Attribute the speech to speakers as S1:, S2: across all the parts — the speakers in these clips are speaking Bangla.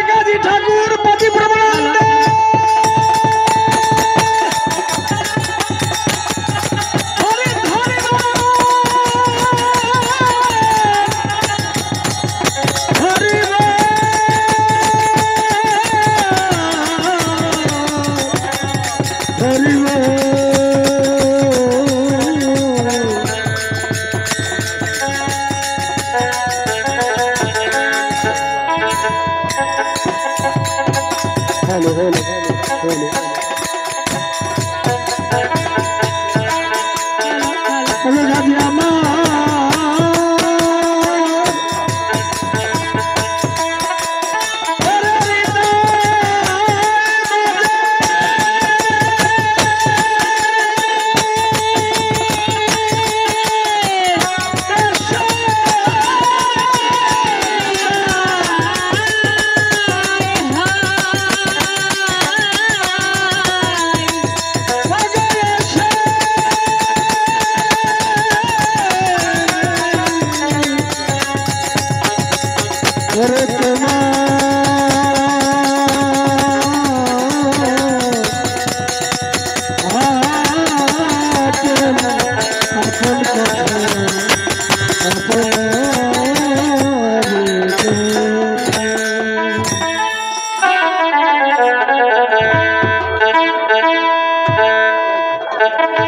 S1: गाजी ठाकुर पति ब्रह्मानंद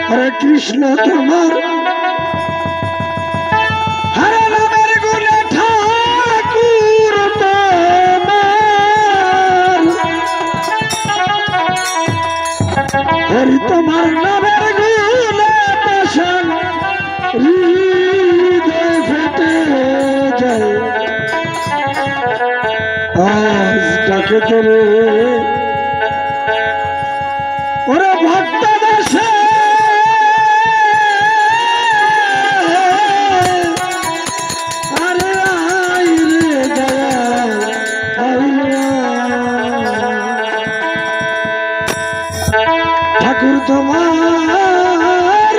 S1: हरे कृष्ण तुम्हार हरे नामेर गुणे ठाकुर तुम्हार हरि तुम्हार नामेर गुणे पाषाण हृदय फेटे जाए आज डाके चले ओरे भक्त दासे ठाकुर तुम्हार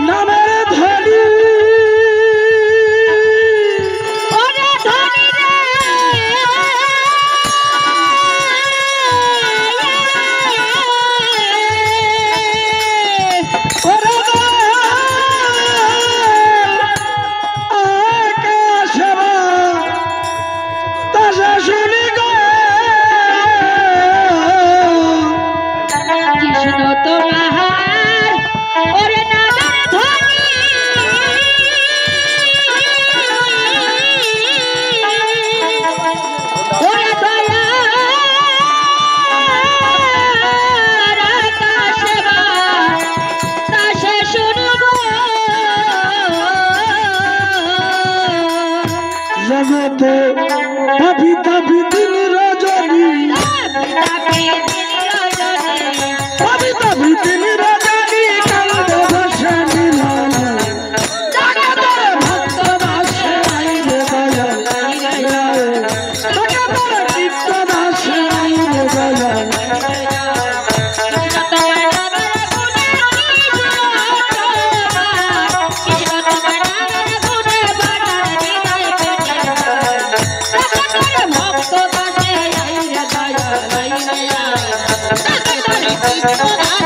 S1: नामेर धनी जगते तभी तभी दिन रजनी तभी तभी दिन रजनी कंद भसे मिलन जगते भक्त दासे आई रे दयाल जगते चित्त दासे आई रे दयाल
S2: Oh,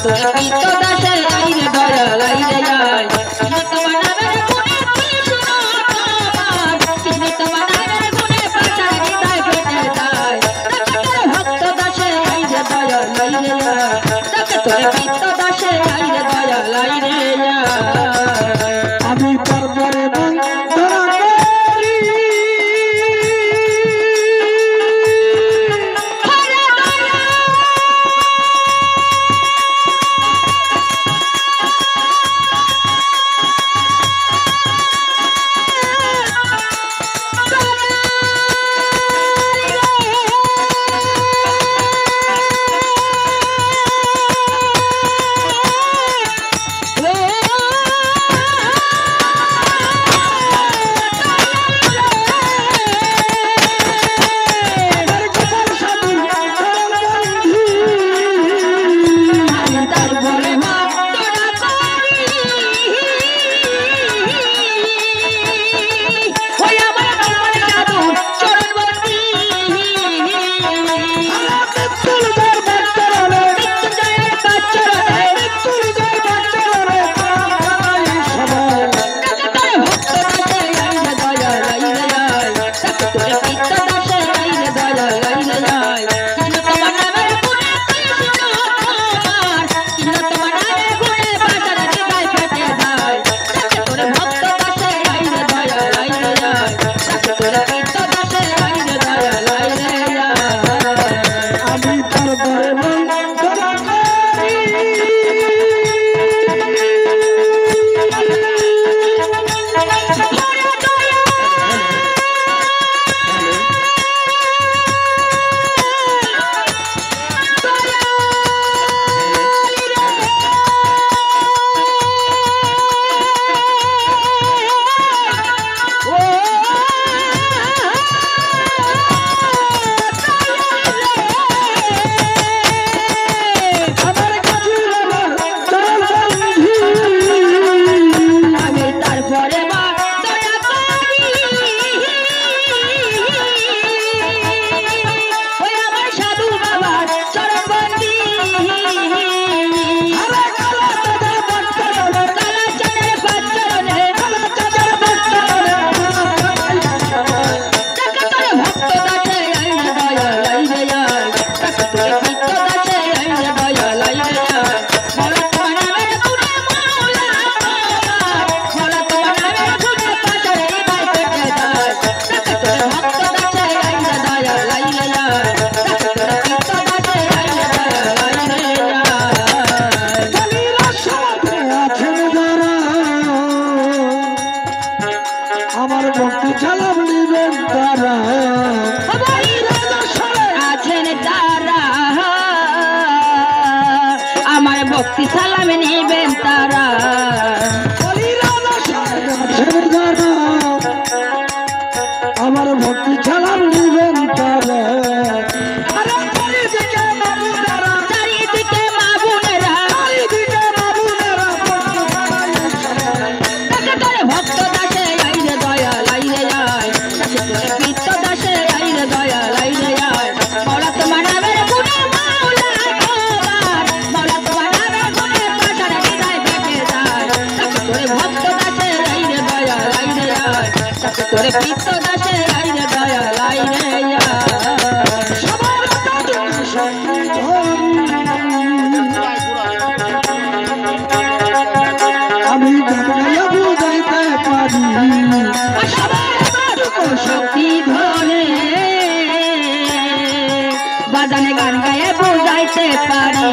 S2: তোরে পিত দাসে আইরে দয়াল আইরে যায় তোমার নামের গুণে কৃষ্ণ তোমার তোমার নামের গুণে পাতার হৃদয় ফেটে যায় তোরে ভক্ত দাসে আইরে দয়াল আইরে যায় তোরে পিত দাসে আইরে দয়াল আইরে যায়
S1: আমি তারপরে
S2: ভক্তি সালাম নেবেন তারা
S1: আমার ভক্তি সালাম নেবেন তারা
S2: চারিদিকে মা বোনেরা তোরে ভক্ত দাসে আইরে দয়াল আইরে যায় তোরে পিত্ত দাসে আইরে দয়াল আইরে যায় মৌলা তোমার নামের গুণে মাওলা তোমার মৌলা তোমার নামের গুণে পাতার হৃদয় ফেটে যায় তোরে ভক্ত দাসে আইরে দয়াল আইরে যায় তোরে পিত্ত দাসে আইরে দয়াল আইরে যায়
S1: আমি বুঝাইতে পারি
S2: শক্তি ধরে বাজানে গান গায়ে বুঝাইতে পারি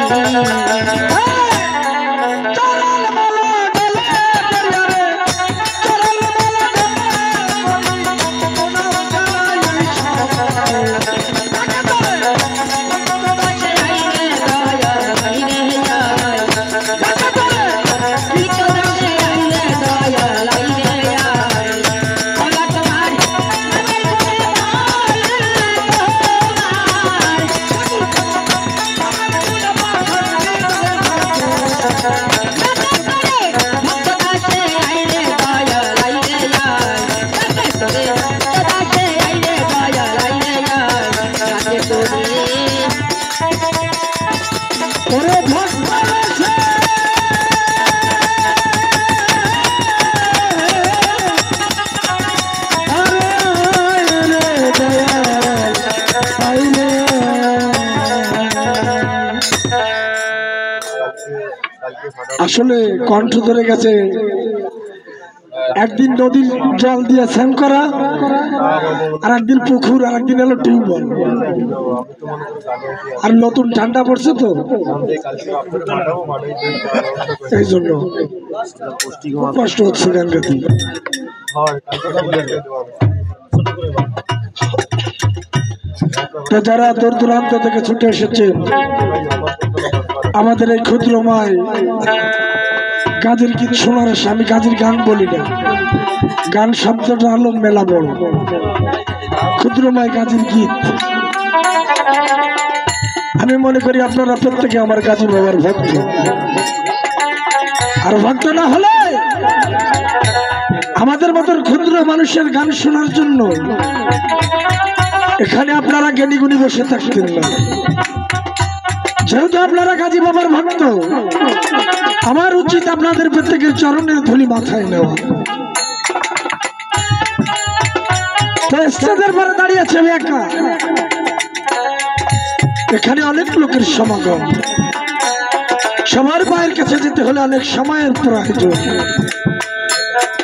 S1: ওরে ভক্ত আসলে কণ্ঠ ধরে গেছে। একদিন নদীর জল দিয়ে স্নান করা, আর একদিন পুকুর, আর একদিন হলো টিউবওয়েল। আর নতুন ঠান্ডা পড়ছে তো এই জন্য কষ্ট হচ্ছে গান গাতে। তো যারা দূর দূরান্ত থেকে ছুটে এসেছে আমাদের এই ক্ষুদ্র মায় গাজীর গীত শোনার আসে। আমি গাজীর গান বলি না, গান শব্দটা হলো মেলা বড়। ক্ষুদ্র মায় গাজীর গীত। আমি মনে করি আপনারা প্রত্যেকে আমার গাজী বাবার ভক্ত, আর ভক্ত না হলে আমাদের মতন ক্ষুদ্র মানুষের গান শোনার জন্য এখানে আপনারা জ্ঞানী গুণী বসে থাকতেন না। যেহেতু আপনারা গাজী বাবার ভক্ত, আমার উচিত আপনাদের প্রত্যেকের চরণের ধুলি মাথায় নেওয়া। তো স্টেজের পরে দাঁড়িয়ে আছে আমি একা, এখানে অনেক লোকের সমাগম। সবার পায়ের কাছে যেতে হলে অনেক সময়ের প্রয়োজন।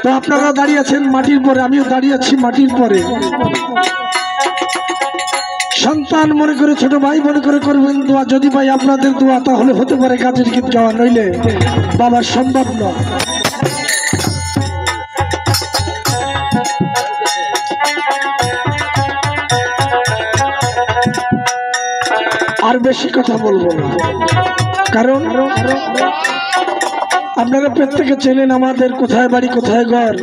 S1: তো আপনারা দাঁড়িয়েছেন মাটির পরে, আমিও দাঁড়িয়ে আছি মাটির পরে। সন্তান মনে করে, ছোট ভাই মনে করে করবেন দোয়া। যদি ভাই আপনাদের দোয়া, তাহলে হতে পারে গাজীর গীত গাওয়া, নইলে বাবা সম্ভব নয়। আর বেশি কথা বলবো না, কারণ আপনারা প্রত্যেকে চেনেন আমাদের কোথায় বাড়ি কোথায় ঘর।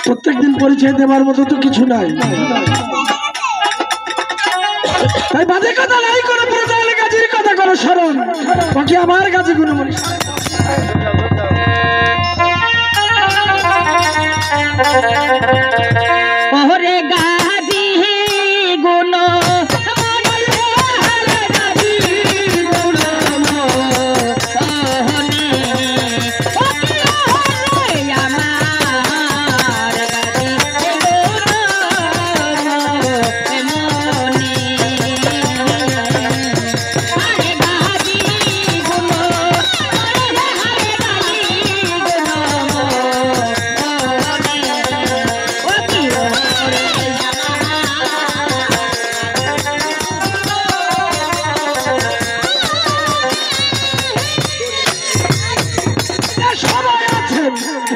S1: প্রত্যেকদিন পরিচয় দেওয়ার মতো তো কিছু নাই, তাই বাজে কথা নাই করে প্রজালে গাজীর কথা করো স্মরণ। বাকি আমার গাজী গুণ
S2: ওরে গাজী গুণ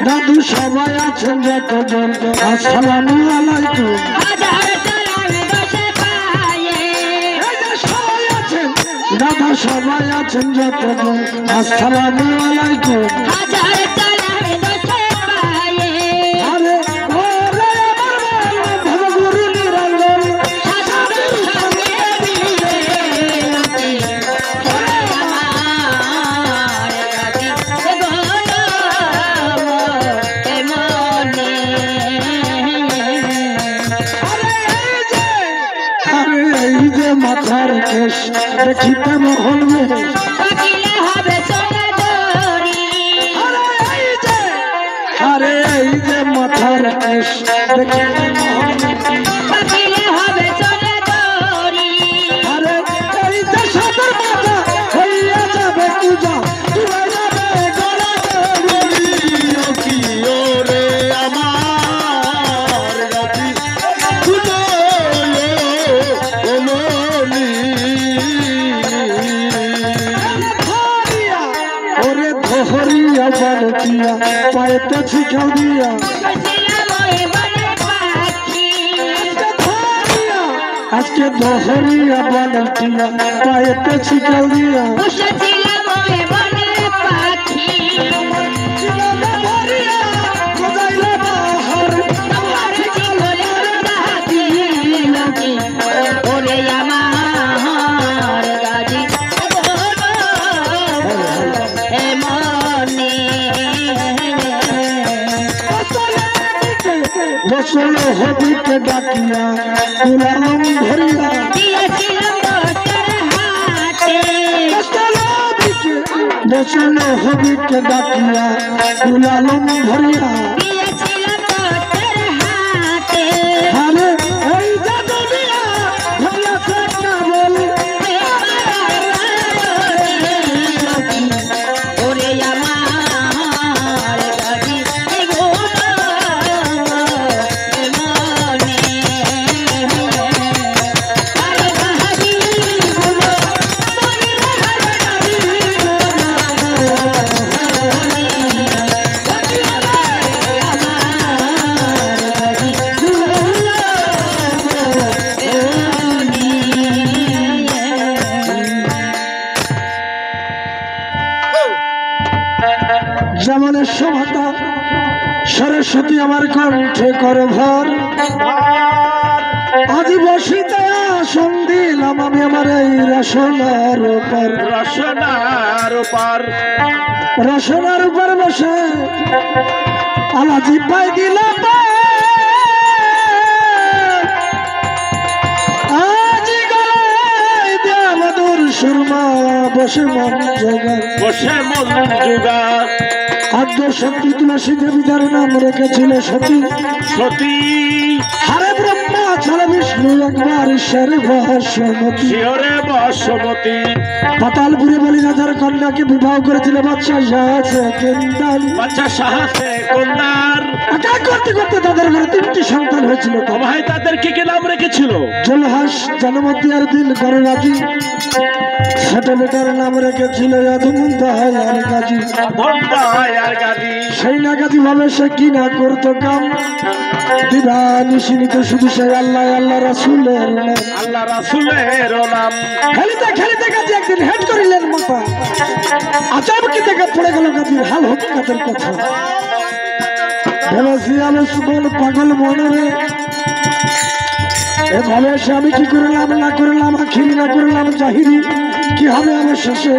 S1: দাদু সবাই আছেন যতজন, আসসালামু আলাইকুম। সবাই আছেন দাদা, সবাই আছেন যতজন, আসসালামু আলাইকুম। আরে ওরে আমার ভবগুরু নিরঞ্জন, মাথার কেশ দেখিতে মোহন বেশ, আরে এই যে মাথার কেশ দেখিতে মোহন, আরে এই যে সাদের মাথা হইয়া যাবে পূজা, পায়েতে শিখাও দিয়া আজকে দহরিয়া বালটিয়া, পায়েতে শিখাও দিয়া বসল হবিকে ডাকিয়া, কুলালম ধরিয়া বসল হবিকে ডাকিয়া, কুলালম ধরিয়া, আরে এই যে দুনিয়া হইয়াছে কেবল, সরস্বতী আমার কণ্ঠে কর ভর আজ বসিতে আসন দিলাম আমি আমার এই রসনার উপর রসনার উপর বসে আলাজি পাই দিলাম আজ গলায় দেয়া মধুর সুরমা বসে মন জোগা আদ্য সতী তুলসী দেবী যার নাম রেখেছিল সতী হারে ব্রহ্মা ছাড়া বিষ্ণু একবার ঈশ্বরে বসমতী পাতালপুরে বলি রাজার কন্যাকে বিবাহ করেছিল বাচ্চা করতে করতে তাদের ঘরে 3টি সন্তান হয়েছিল।
S3: ভাই তাদেরকে কি নাম রেখেছিল?
S1: জলহাস জনমতি আর দিল গররাজি। ছোট বেটার নাম রেখেছিল সেই নাগাজি ভাবে সে কি না করতো কাম দিবা নিশিনিত শুধু সেই আল্লাহ আল্লাহ রাসূলের নাম খেলিতে খেলিতে গাজি একদিন হেড করিলেন মাথা আচামকি থেকে পড়ে গেল গাজির হাল হকিকতের কথা ভেবেছি আমি সুবল পাগল মনে এভাবে এসে আমি কি করলাম না করলাম আখির না করলাম জাহিরি কি হবে আমার শেষে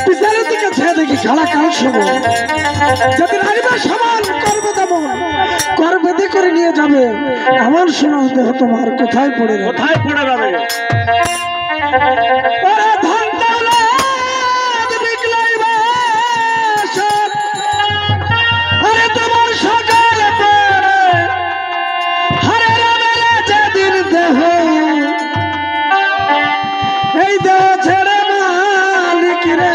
S1: পিছনের দিকে ছেড়ে দেখি খেলা কাল সময় যদি রাখবে সমান করবে তেমন করবেদে করে নিয়ে যাবে আমার সোনার দেহ তোমার কোথায় পড়ে যাবে এই দেহ ছেড়ে মালিক রে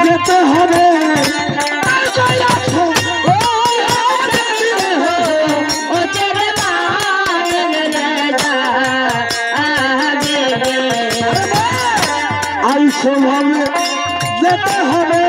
S1: যেতে হবে আইসভাবে যেতে হবে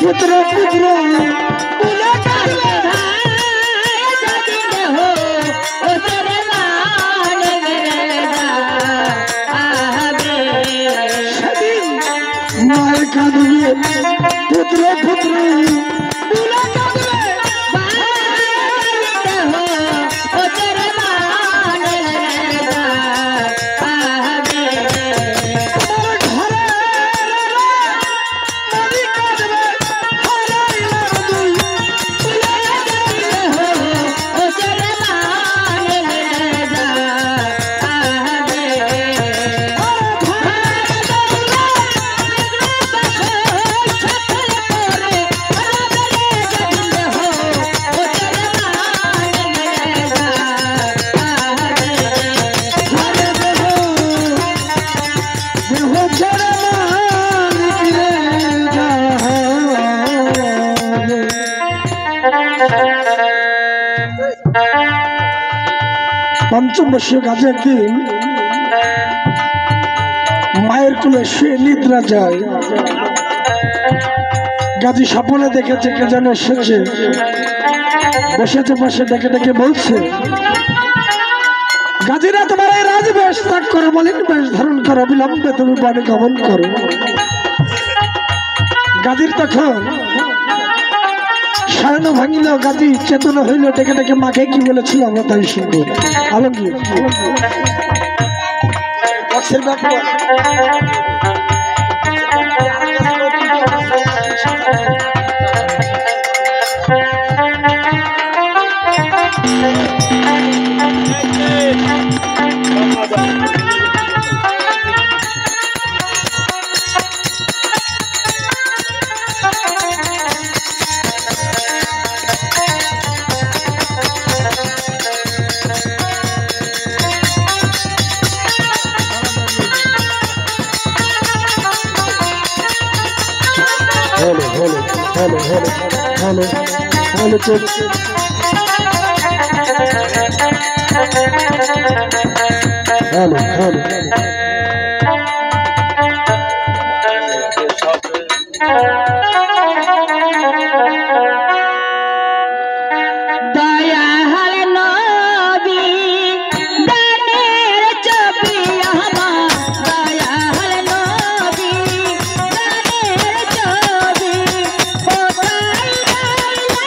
S1: পুত্র পুত্র মায়ের কাঁদবে পুত্র পুত্র পঞ্চম বর্ষীয় গাজী একদিন মায়ের কোলে শুয়ে নিদ্রা যায়। গাজী স্বপ্নে দেখেছে কে যেন এসেছে, বসেছে বসে ডেকে ডেকে বলছে, গাজীরা তোমার এই রাজবেশ ত্যাগ করো, মলিন বেশ ধারণ করো, বিলম্বে তুমি বনে গমন করো। গাজীর তখন সায়ন ভাঙিল, গাজী চেতন হইল, ডেকে ডেকে মাকে কি বলেছিল আমরা তাই শুনবো। আলমগীর ব্যাপার ভালো ভালো চল। ভালো ভালো
S2: দয়াল নবী দানের ছবি আমার, দয়াল নবী দানের ছবি কোথায় গাইলা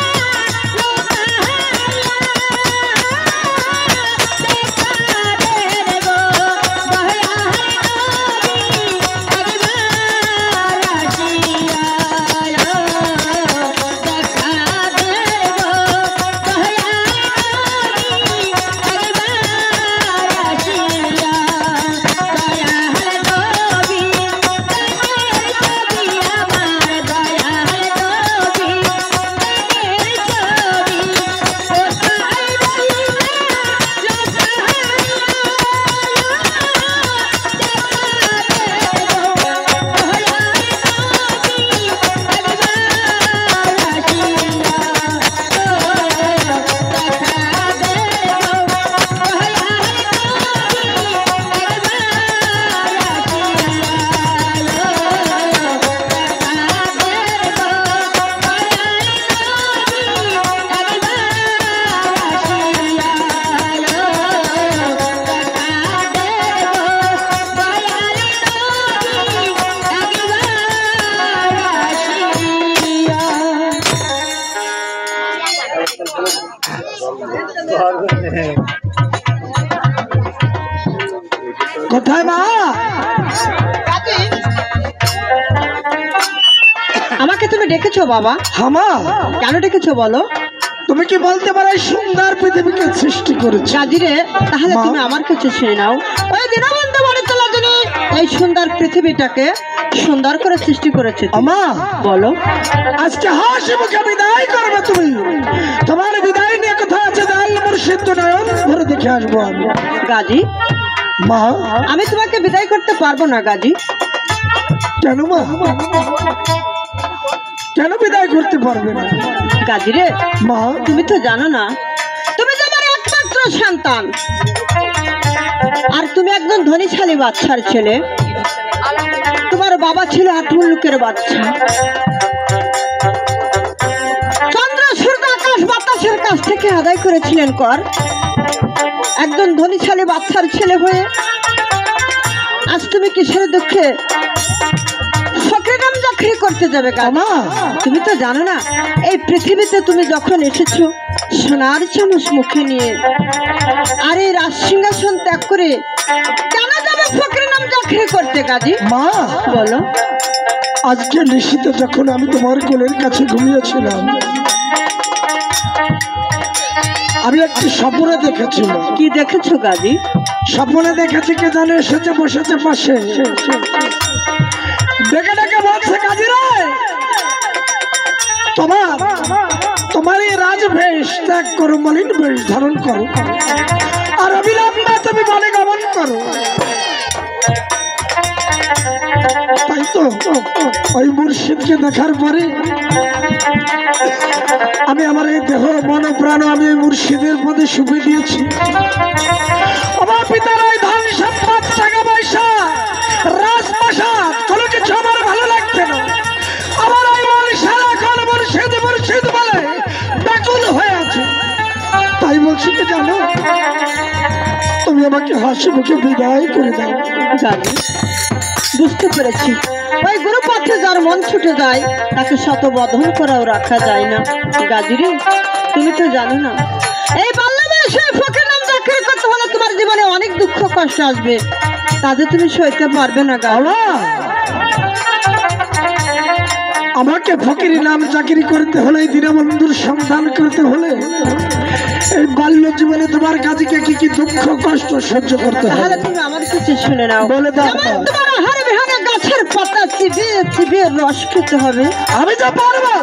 S1: কোথায় মা?
S2: আমাকে তুমি ডেকেছো বাবা?
S1: হামা
S2: কেন ডেকেছো বলো?
S1: তুমি কি বলতে পারো এই সুন্দর পৃথিবীকে সৃষ্টি করেছে?
S2: কাজিরে তাহলে
S1: মা?
S2: তুমি আমার কাছে শুনে নাও। ওই দীনবন্ধু বলেছিল যিনি এই সুন্দর পৃথিবীটাকে সুন্দর করে সৃষ্টি করেছে।
S1: আমা
S2: বলো
S1: আজকে হাসি মুখে বিদায় করবে তুমি। তোমার বিদায় নিয়ে কথা আছে, দয়াল মুর্শিদ নয়ন ভরে দেখে আসবো আমি।
S2: গাজী,
S1: মা
S2: আমি তোমাকে বিদায় করতে পারবো না গাজী।
S1: কেন মা? কেন বিদায় করতে পারবে না?
S2: গাজীরে
S1: মা
S2: তুমি তো জানো না, তুমি তো আমার একমাত্র সন্তান, আর তুমি একজন ধনীশালী বাচ্চার ছেলে। তোমার বাবা ছিল আটমুল্লুকের বাচ্চা। চন্দ্র সূর্য আকাশ বাতাসের কাছ থেকে আদায় করেছিলেন কর। একজন ধনীশালী বাচ্চার ছেলে হয়ে আজ তুমি কিসের দুঃখে ফকরে নাম চাকরি করতে যাবে?
S1: আমা
S2: তুমি তো জানো না, এই পৃথিবীতে তুমি যখন এসেছো সোনার চামচ মুখে নিয়ে, আর এই রাজ সিংহাসন ত্যাগ করে কেন যাবে ফকরে নাম চাকরি করতে? গাজী
S1: মা
S2: বলো।
S1: আজকে নিশীতে যখন আমি তোমার কোলের কাছে ঘুমিয়েছিলাম, আমি একটি স্বপ্নে দেখেছি।
S2: কি দেখেছো গাজী?
S1: স্বপ্নে দেখেছি কে জানে এসেছে, বসেছে পাশে, ডেকে ডেকে বলছে কাজীরা তোমার এই রাজবেশ ত্যাগ করো, মলিন বেশ ধারণ করো, আর অবিলম্বে তুমি বনে গমন করো। তাই তো ওই মুর্শিদকে দেখার পরে আমি আমার এই দেহ মন প্রাণ আমি এই মুর্শিদের পদে সুপে দিয়েছি। আমার পিতার এই ধন সম্পদ টাকা পয়সা রাজপ্রাসাদ কোনো কিছু আমার ভালো লাগছে না। আমার এই মন সারাক্ষণ মুর্শিদ মুর্শিদ বলে ব্যাকুল হয়ে আছে। তাই বলছি কি জানো, তুমি আমাকে হাসি মুখে বিদায় করে দাও।
S2: গাজী বুঝতে পেরেছি, ওই গুরু পথে যার মন ছুটে যায় তাকে শত বধন করাও রাখা যায় না। গাজীরে তুমি তো জানো না, এই বাল্য বয়সে ফকির নাম চাকরি করতে হলে তোমার জীবনে অনেক দুঃখ কষ্ট আসবে, তাতে তুমি সইতে পারবে না। গাওয়া
S1: আমাকে ফকিরি নাম চাকরি করতে হলে, দীনবন্ধুর সন্ধান করতে হলে, এই বাল্য জীবনে তোমার কাজকে কি কি দুঃখ কষ্ট সহ্য করতে হবে?
S2: তাহলে তুমি আমার কাছে শুনে নাও।
S1: বলে দাও।
S2: যেমন তোমার আহার বিহানে গাছের পাতা চিবিয়ে চিবিয়ে রস খেতে হবে,
S1: আমি যা পারবো।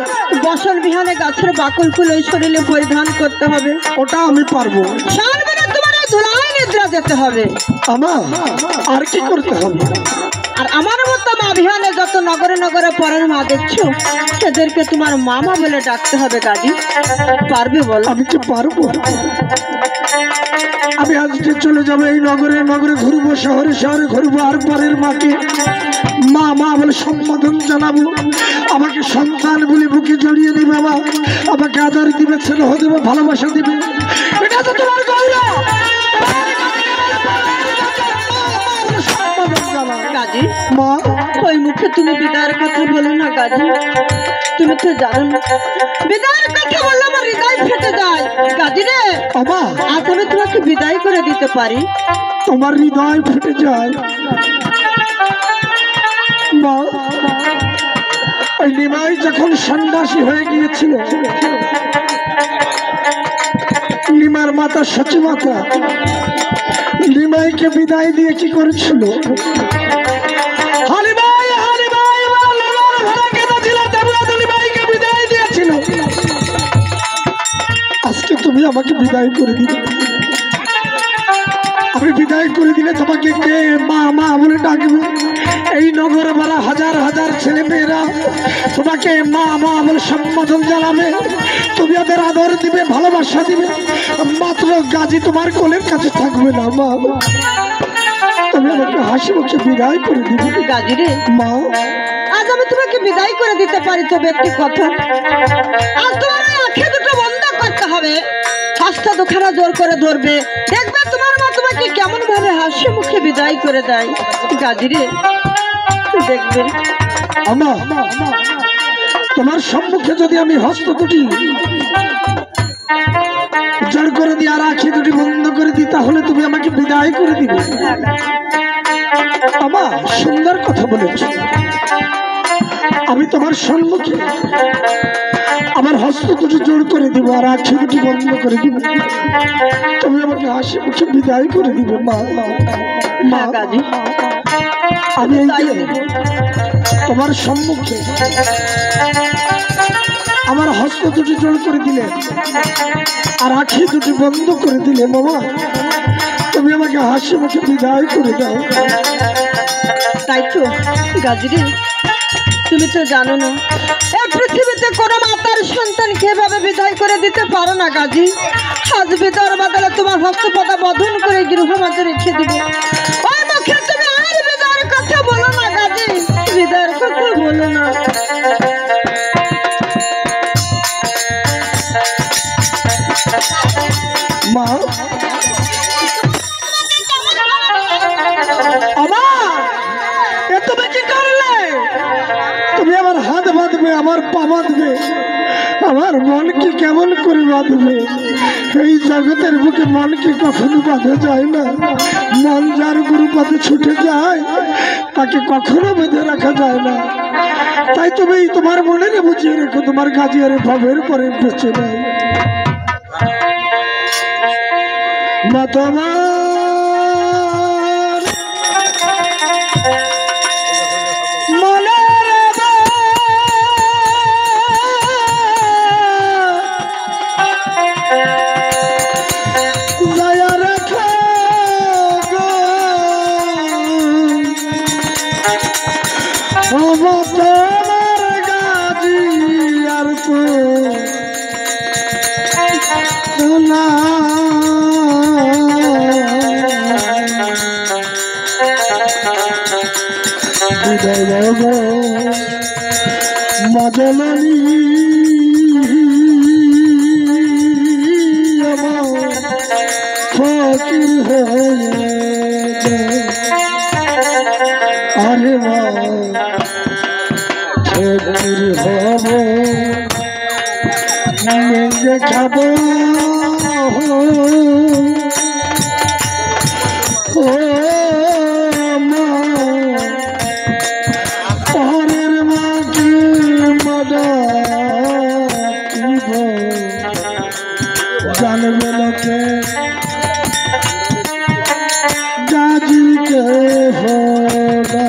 S2: বসন বিহানে গাছের বাকল ফুলে শরীরে পরিধান করতে হবে,
S1: ওটা আমি পারবো।
S2: সানবেনে তোমার এই ধুলায় নিদ্রা যেতে হবে।
S1: আমা আর কি করতে হবে?
S2: আর আমার মতো মা বিহানে যত নগরে নগরে পরের মা দেখছো সেদেরকে তোমার মামা বলে ডাকতে হবে গাজী। পারবে বলো?
S1: আমি কি পারবো? আমি আজকে চলে যাবো এই নগরে নগরে ঘুরবো, শহরে শহরে ঘুরবো, আর পরের মাকে মা মা বলে সম্বোধন জানাবো। আমাকে সন্তান বলে বুকে জড়িয়ে দিবে, আমাকে আদর দিবে, ছেলে দেবে, ভালোবাসা দিবে। এটা তো তোমার গৌরব।
S2: গাজী
S1: মা,
S2: ওই মুখে তুমি বিদায়ের কথা বলো না গাজী। তুমি তো জানো না বিদায়ের কথা বললে আমার হৃদয় ফেটে যায়। গাজী রে,
S1: আমা,
S2: আজ আমি তোমাকে বিদায় করে দিতে পারি।
S1: তোমার হৃদয় ফেটে যায় মা। ওই নিমাই যখন সন্ন্যাসী হয়ে গিয়েছিল, নিমার মাতা সচিমাতা নিমাইকে বিদায় দিয়ে কি করেছিল? হালিমাই হালিমাই বলে নিমার ভরা কেঁদেছিল, তেমন নিমাইকে বিদায় দিয়েছিল। আজকে তুমি আমাকে বিদায় করে দিলে। আমি বিদায় করে দিলে তোমাকে কে মা মা বলে ডাকবে? এই নগর ভরা হাজার হাজার ছেলে মেয়েরা তোমাকে মা মা বলে সম্বোধন জানাবে। তুমি ওদের আদর দিবে, ভালোবাসা দিবে, মাত্র গাজী তোমার কোলের কাছে থাকবে না মা। তুমি আমাকে হাসি মুখে বিদায় করে দিবে।
S2: গাজী রে,
S1: মা,
S2: আজ আমি তোমাকে বিদায় করে দিতে পারি, তবে একটি কথা, আজ তোমার ওই আঁখি দুটো বন্ধ করতে হবে। হাসটা দুখানা জোর করে ধরবে, দেখবে তোমার মা তোমাকে কেমন ভাবে হাসি মুখে বিদায় করে দেয়। গাজী রে, দেখবে
S1: আমা, তোমার সম্মুখে যদি আমি হস্ত দুটি জোর করে দিই আর আঁখি দুটি বন্ধ করে দিই, তাহলে তুমি আমাকে বিদায় করে দিবে। আমা, সুন্দর কথা বলেছ। আমি তোমার সম্মুখে আমার হস্ত দুটি জোর করে দিব আর আঁখি দুটি বন্ধ করে দিব, তুমি আমাকে হাসি মুখে বিদায় করে দিবে মা। মা,
S2: গাজী,
S1: আমি এই যে তোমার সম্মুখে আমার হস্ত দুটি জোর করে দিলে আর আঁখি দুটি বন্ধ করে দিলে, মামা তুমি আমাকে হাসি মুখে বিদায় করে দাও।
S2: তাই তো গাজী রে, তুমি তো জানো না এই পৃথিবীতে কোনো মাতার সন্তানকে এভাবে বিদায় করে দিতে পারো না গাজী। আজ বিদায়ের বদলে তোমার হস্তপদা বধন করে গৃহ মাঝে রেখে দিব। ওই মুখে তুমি আর বিদায়ের কথা বলো না গাজী, বিদায়ের কথা বলো না।
S1: মা, আমার এ তুমি কি করলে? তুমি আমার হাত বাঁধবে, আমার পা বাঁধবে, আমার মনকে কেমন করে বাঁধবে? এই জগতের বুকে মনকে কখনো বাঁধা যায় না। মন যার গুরুপথে ছুটে যায় তাকে কখনো বেঁধে রাখা যায় না। তাই তুমি তোমার মনে বুঝিয়ে রেখো, তোমার গাজিয়ারে ভাবের পরে বেঁচে নেয় মা। তোমার মজলানি ফকির হয়ে আরে মা ফকির হব মেঘে খাব ও মা পরের মাকে মাদাকিব জানবে লোকে গাজীকে হোনা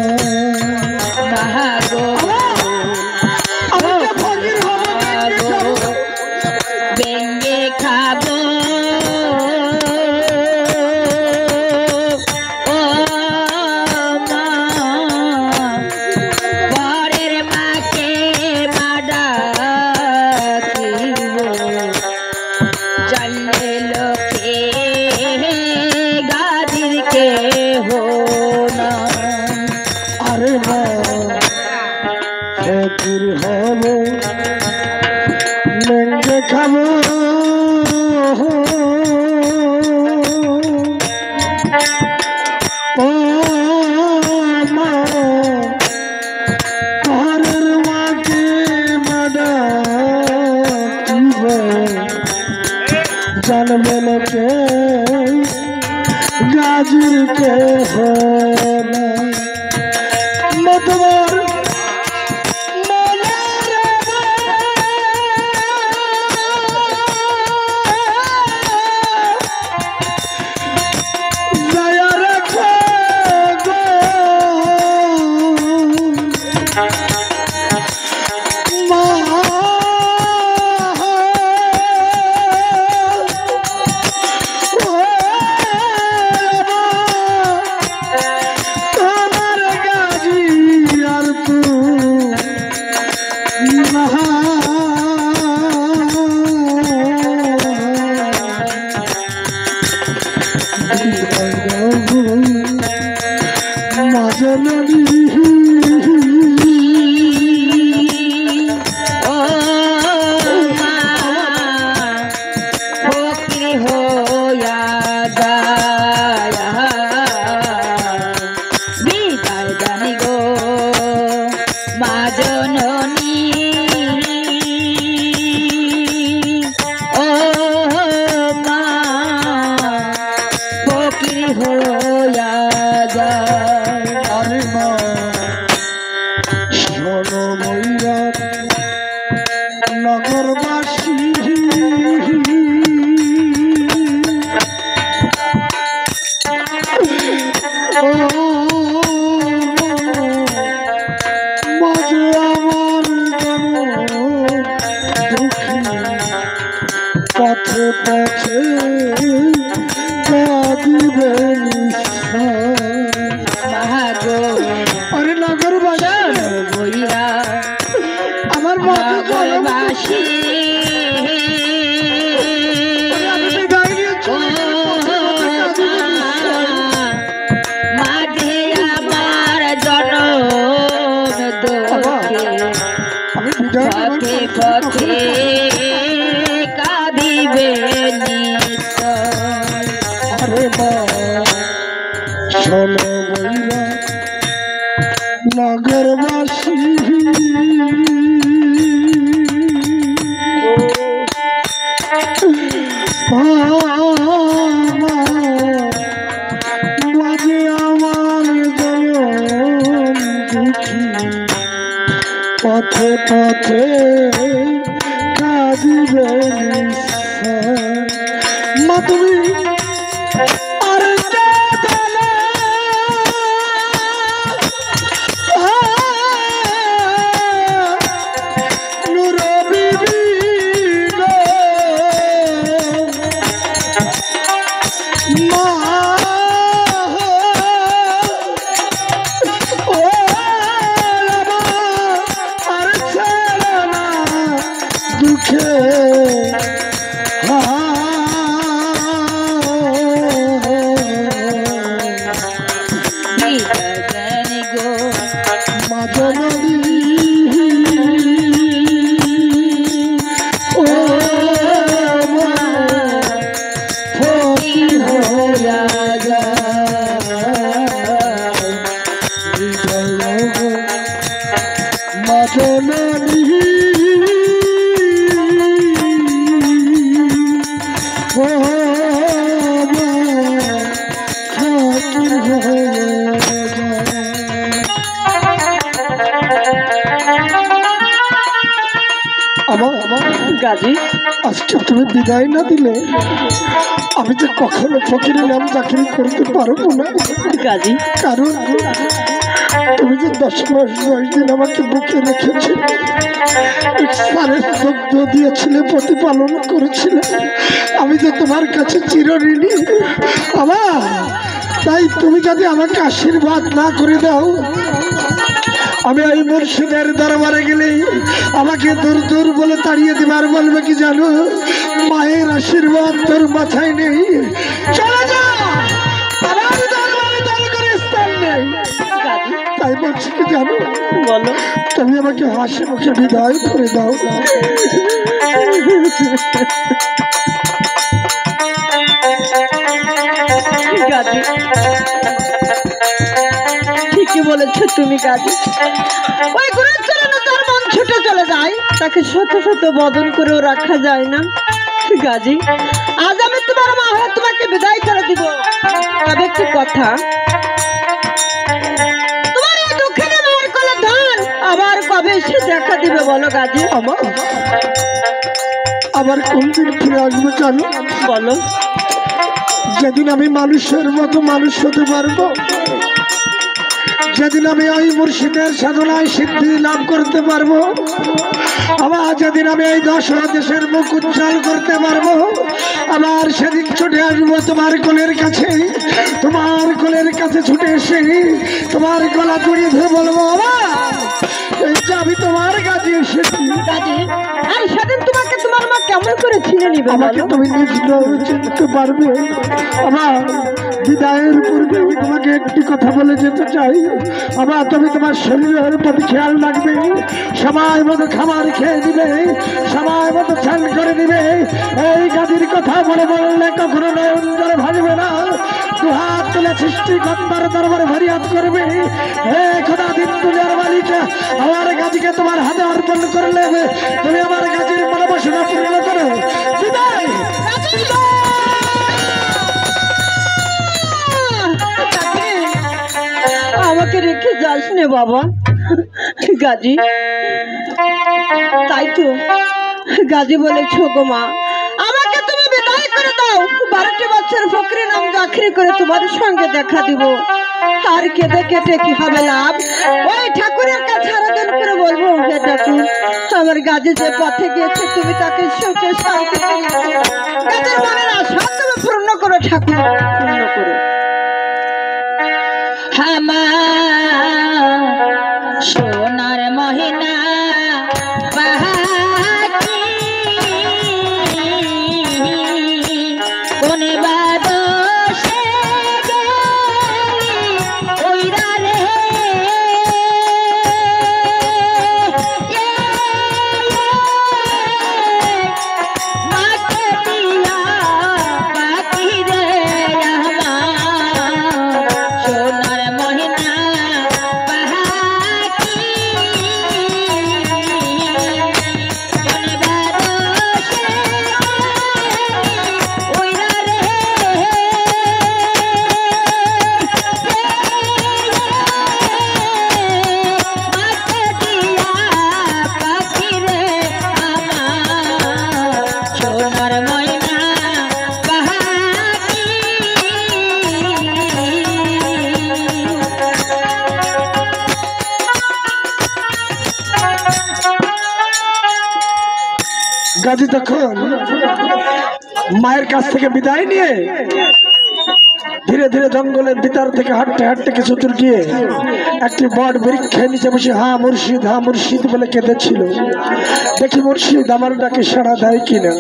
S2: বেঙ্গে খা কেহ না।
S1: আরে মা ফকির হব নঙ্গে খাবো ও মা ঘরের মাকে মাডা জানবে লোকে গাজীর কে হনা তোমার নগরবাসী মাঝে আমার দুঃখী পথে পথে কাঁদিবেন আরে নগরবাসী
S2: বইরা
S1: আমার
S2: নগরবাসী মাঝে আমার জনম দুঃখে পথে পথে কাঁদিবে নিশ্চয়।
S1: আরে মা শোনো বইরা নগরবাসী মাঝে আমার জনম দুঃখী পথে পথে কাঁদিবে মা তুমি আরে
S3: গাজী
S1: আজকে তুমি বিদায় না দিলে আমি যে কখনো ফকিরের নাম চাকরি করতে পারবো না
S3: গাজী,
S1: কারণ তুমি যে 10 মাস 10 দিন আমাকে বুকে রেখেছো, দুগ্ধ দিয়েছিলে, প্রতিপালন করেছিলে, আমি যে তোমার কাছে চিরঋণী আমার। তাই তুমি যদি আমাকে আশীর্বাদ না করে দাও, আমি এই মুর্শিদের দরবারে গেলেই আমাকে দূর দূর বলে তাড়িয়ে দিবে। আর বলবে কি জানো, মায়ের আশীর্বাদ তোর মাথায় নেই, চলে যা আমার দরবারে বলছি কি জানো?
S3: বলো।
S1: তুমি আমাকে হাসি মুখে বিদায় করে দাও।
S3: গাজী, ঠিকই বলেছো তুমি গাজী। ওই গুরুর চরণে তার মন ছুটে চলে যায়, তাকে শত শত বদন করেও রাখা যায় না। গাজী, আজ আমি তোমার মা হয়ে তোমাকে বিদায় করে দিব। তবে একটি কথা, তোমার এই দুঃখের মায়ের কোলে ধান আবার কবে এসে দেখা দিবে বলো গাজী?
S1: আবার কোন দিন ফিরে আসবো জানো?
S3: বলো।
S1: যেদিন আমি মানুষের মতো মানুষ হতে পারবো, যেদিন আমি ওই মুর্শিদের সাধনায় সিদ্ধি লাভ করতে পারবো, আবার যেদিন আমি এই 10 দেশের মুখ উজ্জ্বল করতে পারবো, আবার সেদিন ছুটে আসবো তোমার কোলের কাছে। তোমার কোলের কাছে ছুটে এসে তোমার গলা জড়িয়ে ধরে বলবো, এই যে আমি তোমার কাছে এসেছি।
S3: গাজী, আর সেদিন তোমাকে তোমার মা কেমন করে ছিঁড়ে নিবে
S1: আমাকে
S3: বলো?
S1: তুমি নিজ নয়নে চিনতে পারবে। আমার বিদায়ের পূর্বে আমি তোমাকে একটি কথা বলে যেতে চাই। আবার তুমি তোমার শরীরের প্রতি খেয়াল রাখবে, সময় মতো খাবার খেয়ে দিবে, সময় মতো স্নান করে দিবে। এই গাদির কথা বলে বললে কখনো নয়ন জলে ভাসবে না। দুহাত তুলে সৃষ্টিকর্তার দরবারে ফরিয়াদ করবে, হে খোদা দিন দুনিয়ার মালিক, আমার গাদিকে তোমার হাতে অর্পণ করলে তুমি আমার গাদির মনোবাসনা পূর্ণ করো। বিদায়।
S3: আমাকে রেখে যাস নে বাবা। গাজী, তাই তো গাজী বলেছ গো মা, আমাকে তুমি বিদায় করে দাও। 12টি বছর ফকরি নাম চাকরি করে তোমার সঙ্গে দেখা দিব। আর কেটে কেটে কি হবে লাভ? ওই ঠাকুরের কাছে আরাধন করে বলবো, হে ঠাকুর, আমার গাজী যে পথে গিয়েছে তুমি তাকে সুখে শান্তিতে রেখো। গাজীর মনের আশা তুমি পূর্ণ করো ঠাকুর, পূর্ণ করো।
S2: আমার সোনার মহিনা বাহাকি কোনে বাদশে গেলি ওইরা রে মাকে দিয়া বাকি রে আমার সোনার মহিনা বাহাকি কোনে বাদশে ওইরা রে মাকে দিয়া পাখি রে আমার সোনার ময়না বাহাকি
S1: গাজী তখন মায়ের কাছ থেকে বিদায় নিয়ে ধীরে ধীরে জঙ্গলের ভিতর থেকে হাঁটতে হাঁটতে কিছু দূর গিয়ে একটি বট বৃক্ষের নিচে বসে হা মুর্শিদ বলে কেঁদেছিল। দেখি মুর্শিদ আমার ডাকে সাড়া দেয় কিনা।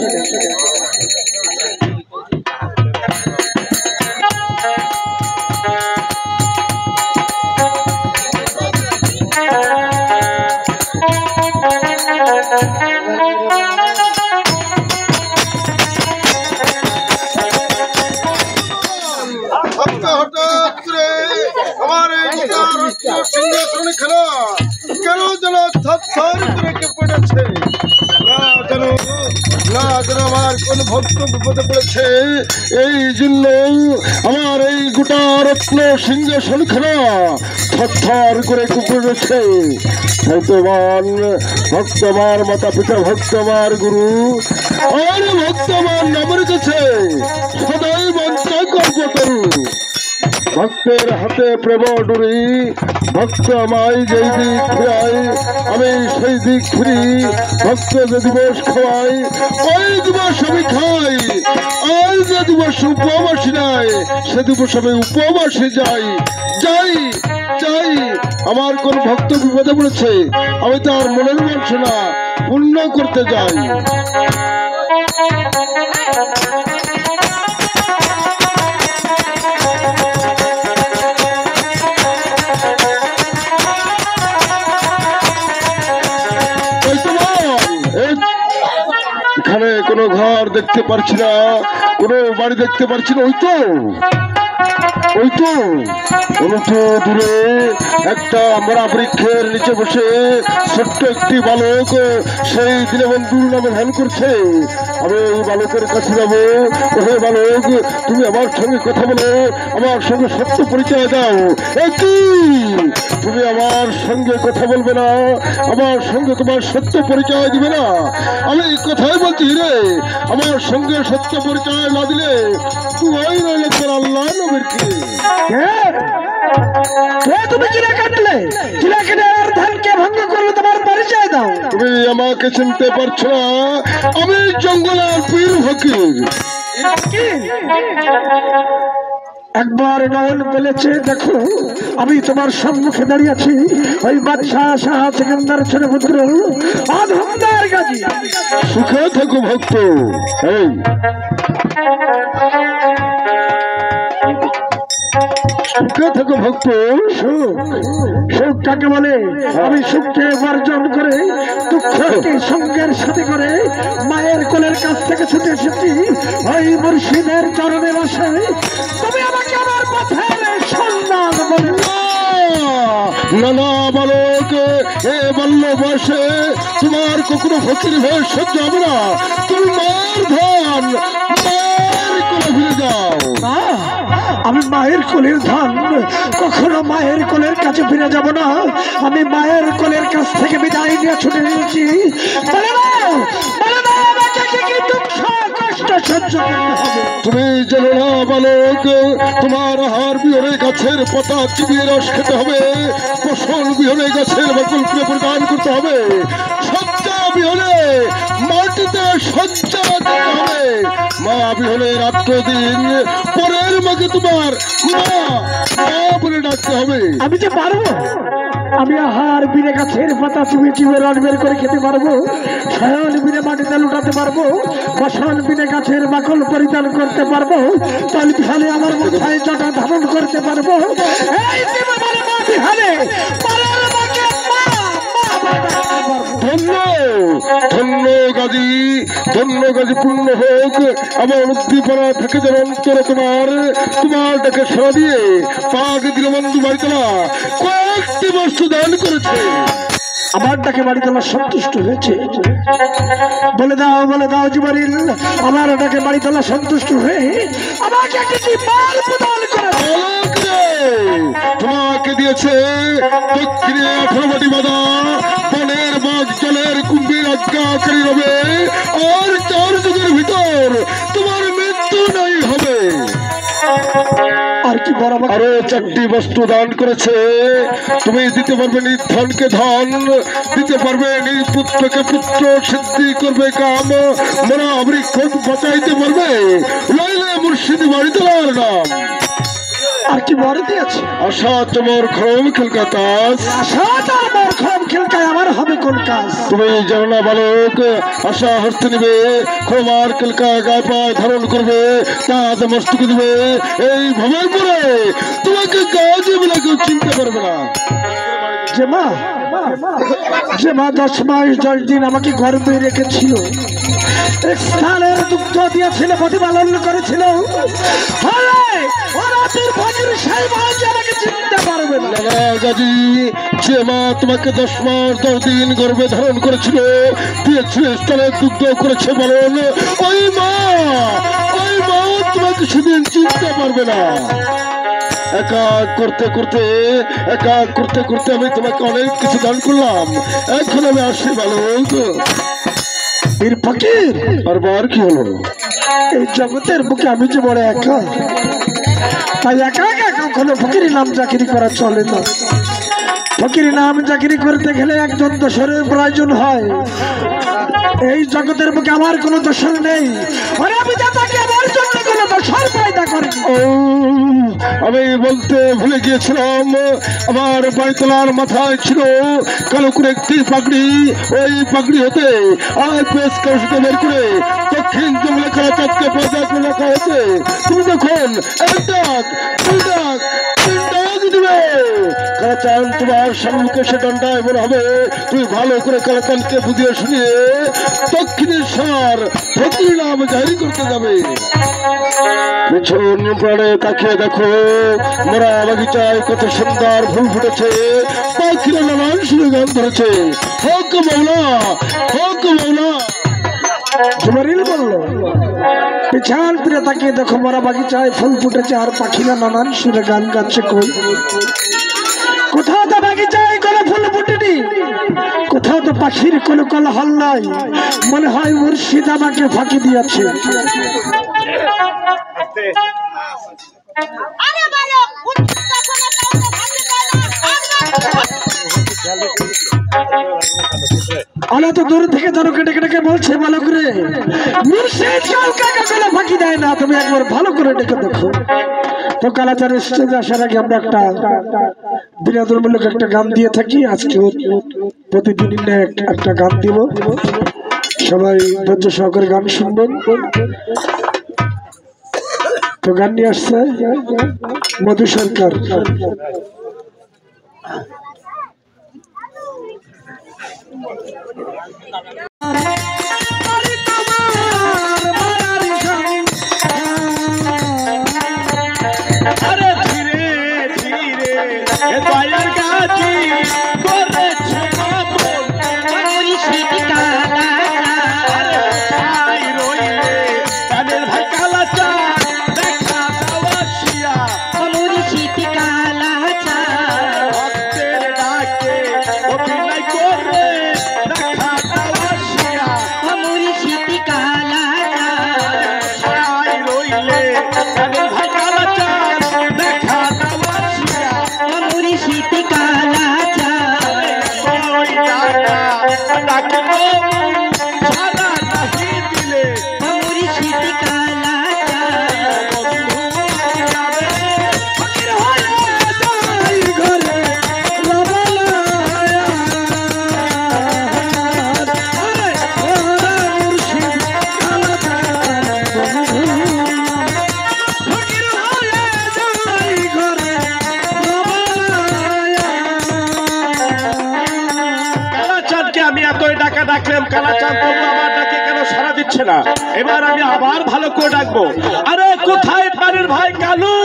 S4: হঠাৎ করে আমার এই সিংহাসনে খেলা কেন যেন থর করে পড়েছে। না যেন আমার কোন ভক্ত বিপদে পড়েছে, এই জন্য আমার এই গোটা রত্ন সিংহাসন খেলা থর করে পড়েছে। ভক্তমান ভক্তমার মাতা পিতা, ভক্তমার গুরু আর ভক্তমান নামের কাছে সদাই মন্ত্র গর্ব করু। ভক্তের হাতে প্রেম ডুরি, ভক্ত আমায় যেই দিক ফিরাই আমি সেই দিক ফিরি। ভক্ত যে দিবস খাওয়াই ওই দিবস আমি খাই, আর যে দিবস উপবাসী নাই সে দিবস আমি উপবাসী যাই যাই যাই। আমার কোন ভক্ত বিপদে পড়েছে, আমি তার মনের বাসনা পূর্ণ করতে যাই। ঘর দেখতে পারছি না, কোনো বাড়ি দেখতে পারছি না। ওই তো অনেকটা দূরে একটা মরা বৃক্ষের নিচে বসে ছোট্ট একটি বালক সেই দীনবন্ধুর নামে ধ্যান করছে। আমি এই বালকের কাছে যাবো। ওহে বালক, তুমি আমার সঙ্গে কথা বলো, আমার সঙ্গে সত্য পরিচয় দাও। একই তুমি আমার সঙ্গে কথা বলবে না, আমার সঙ্গে তোমার সত্য পরিচয় দিবে না? আমি কথাই বলছি রে, আমার সঙ্গে সত্য পরিচয় না দিলে তুই রইলে তোর আল্লাহ নবীর কি?
S1: তুমি কিরা কাটলে, কিরা কেটে আর ধানকে ভঙ্গ করলে তোমার পরিচয় দাও।
S4: তুমি আমাকে চিনতে পারছো না? আমি জঙ্গলের পীর ফকির।
S1: একবার নয়ন পেলেছে দেখো, আমি তোমার সম্মুখে দাঁড়িয়ে আছি, ওই বাদশাহ শাহ সেকেন্দার ছেলে পুত্র আধমদার গাজী।
S4: সুখে থাকো ভক্ত। এই সুখে থাকো ভক্ত।
S1: সুখ কাকে বলে? আমি সুখকে বর্জন করে দুঃখকে সঙ্গের সাথে করে মায়ের কোলের কাছ থেকে ছুটে এসেছি ওই মুর্শিদের চরণের আশায়। তুমি আমাকে আমার পথের সন্ধান বলে
S4: নানা বালক, এ বাল্য বয়সে তোমার কখনো ফকির হয়ে সহ্য হবে না। তুমি মার ধান, মায়ের কোলে ফিরে যাও।
S1: আমি মায়ের কোলের ধান, কখনো মায়ের কোলের কাছে ফিরে যাব না। আমি মায়ের কোলের কাছ থেকে বিদায় নিয়ে ছুটে এসেছি। কষ্ট সহ্য করতে হবে।
S4: তুমি জানো না বালক, তোমার আহার বিহনে গাছের পাতা চিবিয়ে রস খেতে হবে, ফসল বিহনে গাছের বাকল পরিধান করতে হবে, সজ্জা বিহনে মাটিতে সজ্জা দিতে হবে। মা বিহনে রাত্র দিন পরের মাকে তোমার মা মা বলে ডাকতে হবে।
S1: আমি যে পারবো, আমি আহার বিনে গাছের পাতা চিবিয়ে চিবিয়ে রস বের করে খেতে পারবো, শয়ন বিনে মাটিতে লুটাতে পারবো, ফসল বিনে গাছের বাকল পরিধান করতে পারবো, তাল বিহালে আমার মাথায় জটা ধারণ করতে পারবো। এই দেবা বলে মা বিহালে, পালার মাকে মা, মা বলে ডাকতে পারবো।
S4: ধন্য ধন্য গাজী, ধন্য গাজী পূর্ণ হোক। আমার উদ্দীপনা থেকে যেন অন্তরে তোমার ডাকে সাড়া দিয়ে পাক দীনবন্ধু বাড়িতলা কয়েকটি বস্তু দান করেছে।
S1: আমার ডাকে বাড়িতলা সন্তুষ্ট হয়েছে। বলে দাও জিবরিল, আমার ডাকে বাড়িতলা সন্তুষ্ট হয়ে আমাকে একটি মাল প্রদান করেছে।
S4: তোমাকে দিয়েছে দক্ষিণে 18 বাটি বাঁধা বনের বাঘ জলের কুম্ভীর আজ্ঞাকারী হবে, আর 4 যুগের ভিতর তোমার মৃত্যু নাই হবে।
S1: আর কি বড়
S4: আরো 4টি বস্তু দান করেছে। তুমি দিতে পারবে নির্ধনকে ধন, দিতে পারবে নিপুত্রকে পুত্র, সিদ্ধি করবে কাম, মরা বৃক্ষ বাঁচাইতে পারবে, লইলে মুর্শিদি বাড়িতলার নাম।
S1: আর কি বড় দিয়েছে?
S4: আশা তোমার খরম খেলকাতাস,
S1: আশা আমার খরম খেলকায় আমার হবে কোন কাজ?
S4: তুমি জানো না বালক, আশা হস্তে নিবে, খরমার খেলকা গায়ে পায়ে ধারণ করবে, তাজ মস্তকে দিবে, এই ভবের পরে তোমাকে গাজী বলে কেউ চিনতে পারবে না।
S1: যে মা 10 মাস 10 দিন আমাকে গর্ভে রেখেছিল, এক স্থানের দুগ্ধ দিয়েছিল, প্রতিপালন করেছিল, চিনতে পারবে না।
S4: গাজী, যে মা তোমাকে 10 মাস 10 দিন গর্ভে ধারণ করেছিল, দিয়েছিল স্থানের দুগ্ধ করেছে বলন, ওই মা তোমাকে সেদিন চিনতে পারবে না। একা করতে করতে আমি তোমাকে অনেক কিছু দান করলাম, এখন আমি আসি বালক।
S1: বীর ফকির,
S4: আর বার কি হলো?
S1: এই জগতের বুকে আমি যে বড় একা, তাই একা কখনো ফকির নাম চাকরি করা চলে না। ফকির নাম চাকরি করতে গেলে একজন দোসরের প্রয়োজন হয়। এই জগতের বুকে আমার কোনো দোসর নেই, আমি তাকে আমার জন্য কোনো দোসর পয়দা করিনি।
S4: আমি বলতে ভুলে গিয়েছিলাম, আমার বাড়িতলার মাথায় ছিল কালো করে একটি পাগড়ি, ওই পাগড়ি হতে আর বেশ কাউকে বের করে দক্ষিণ জঙ্গলে খেলা চাঁদকে পয়দা করে লেখা হয়েছে। তুমি যখন এক ডাক 2 ডাক 3 ডাক দিবে, কালাচান তোমার সম্মুখে সে দণ্ডা এমন হবে তুমি ভালো করে কালাচানকে বুঝিয়ে শুনিয়ে দক্ষিণেশ্বর ফকির নাম জারি করতে যাবে। পেছন প্রাণে তাকিয়ে দেখো মোরা বাগিচায় কত সুন্দর ফুল ফুটেছে, পাখিরা নানান সুরে গান ধরেছে। হোক মৌলা, হোক মৌলা।
S1: জুমারিল বলল, পিছন ফিরে তাকিয়ে দেখো মোরা বাগিচায় ফুল ফুটেছে আর পাখিরা নানান সুরে গান গাচ্ছে। কই কোথাও তো বাগিচায় কোনো ফুল ফুটেনি, কোথাও তো পাখির কোনো কোলাহল নাই। মনে হয় মুর্শিদ আমাকে ফাঁকি দিয়েছে। আলা তো দূর থেকে ধরো কেটে কেটে বলছে ভালো করে, মুর্শিদ কাউকে কোনো ফাঁকি দেয় না, তুমি একবার ভালো করে ডেকে দেখো। তো কালাচারের স্টেজে আসার আগে আমরা একটা বিনোদনমূলক একটা গান দিয়ে থাকি। আজকে প্রতিদিন একটা গান দিব, সবাই ধৈর্য সহকারে গান শুনবেন। তো গান নিয়ে আসছে মধু সরকার।
S5: আরে ধীরে ধীরে দয়ার গাছি করেছে আপন
S2: মুর্শিদ কালাচান
S5: ভাই রইলে কানের ভাই কালাচান দেখা দাওয়াসিয়া
S2: মুর্শিদ কালাচান
S5: ভক্তের ডাকে অভিনয় করে দেখা দাওয়াসিয়া
S2: মুর্শিদ কালাচান
S5: ভাই রইলে কানের ভাই কালাচান দেখা দাওয়াসিয়া
S2: মুর্শিদ কালাচান
S5: ওই ডাকা ডাকলো সারা নাহি দিলে
S2: মুর্শিদ কালাচান
S5: কালাচাঁদকে আমি এতই ডাকা ডাকলাম, কালাচাঁদ তবু আমার ডাকে কেন সাড়া দিচ্ছে না? এবার আমি আবার ভালো করে ডাকবো। আরে কোথায় পারের ভাই কালু?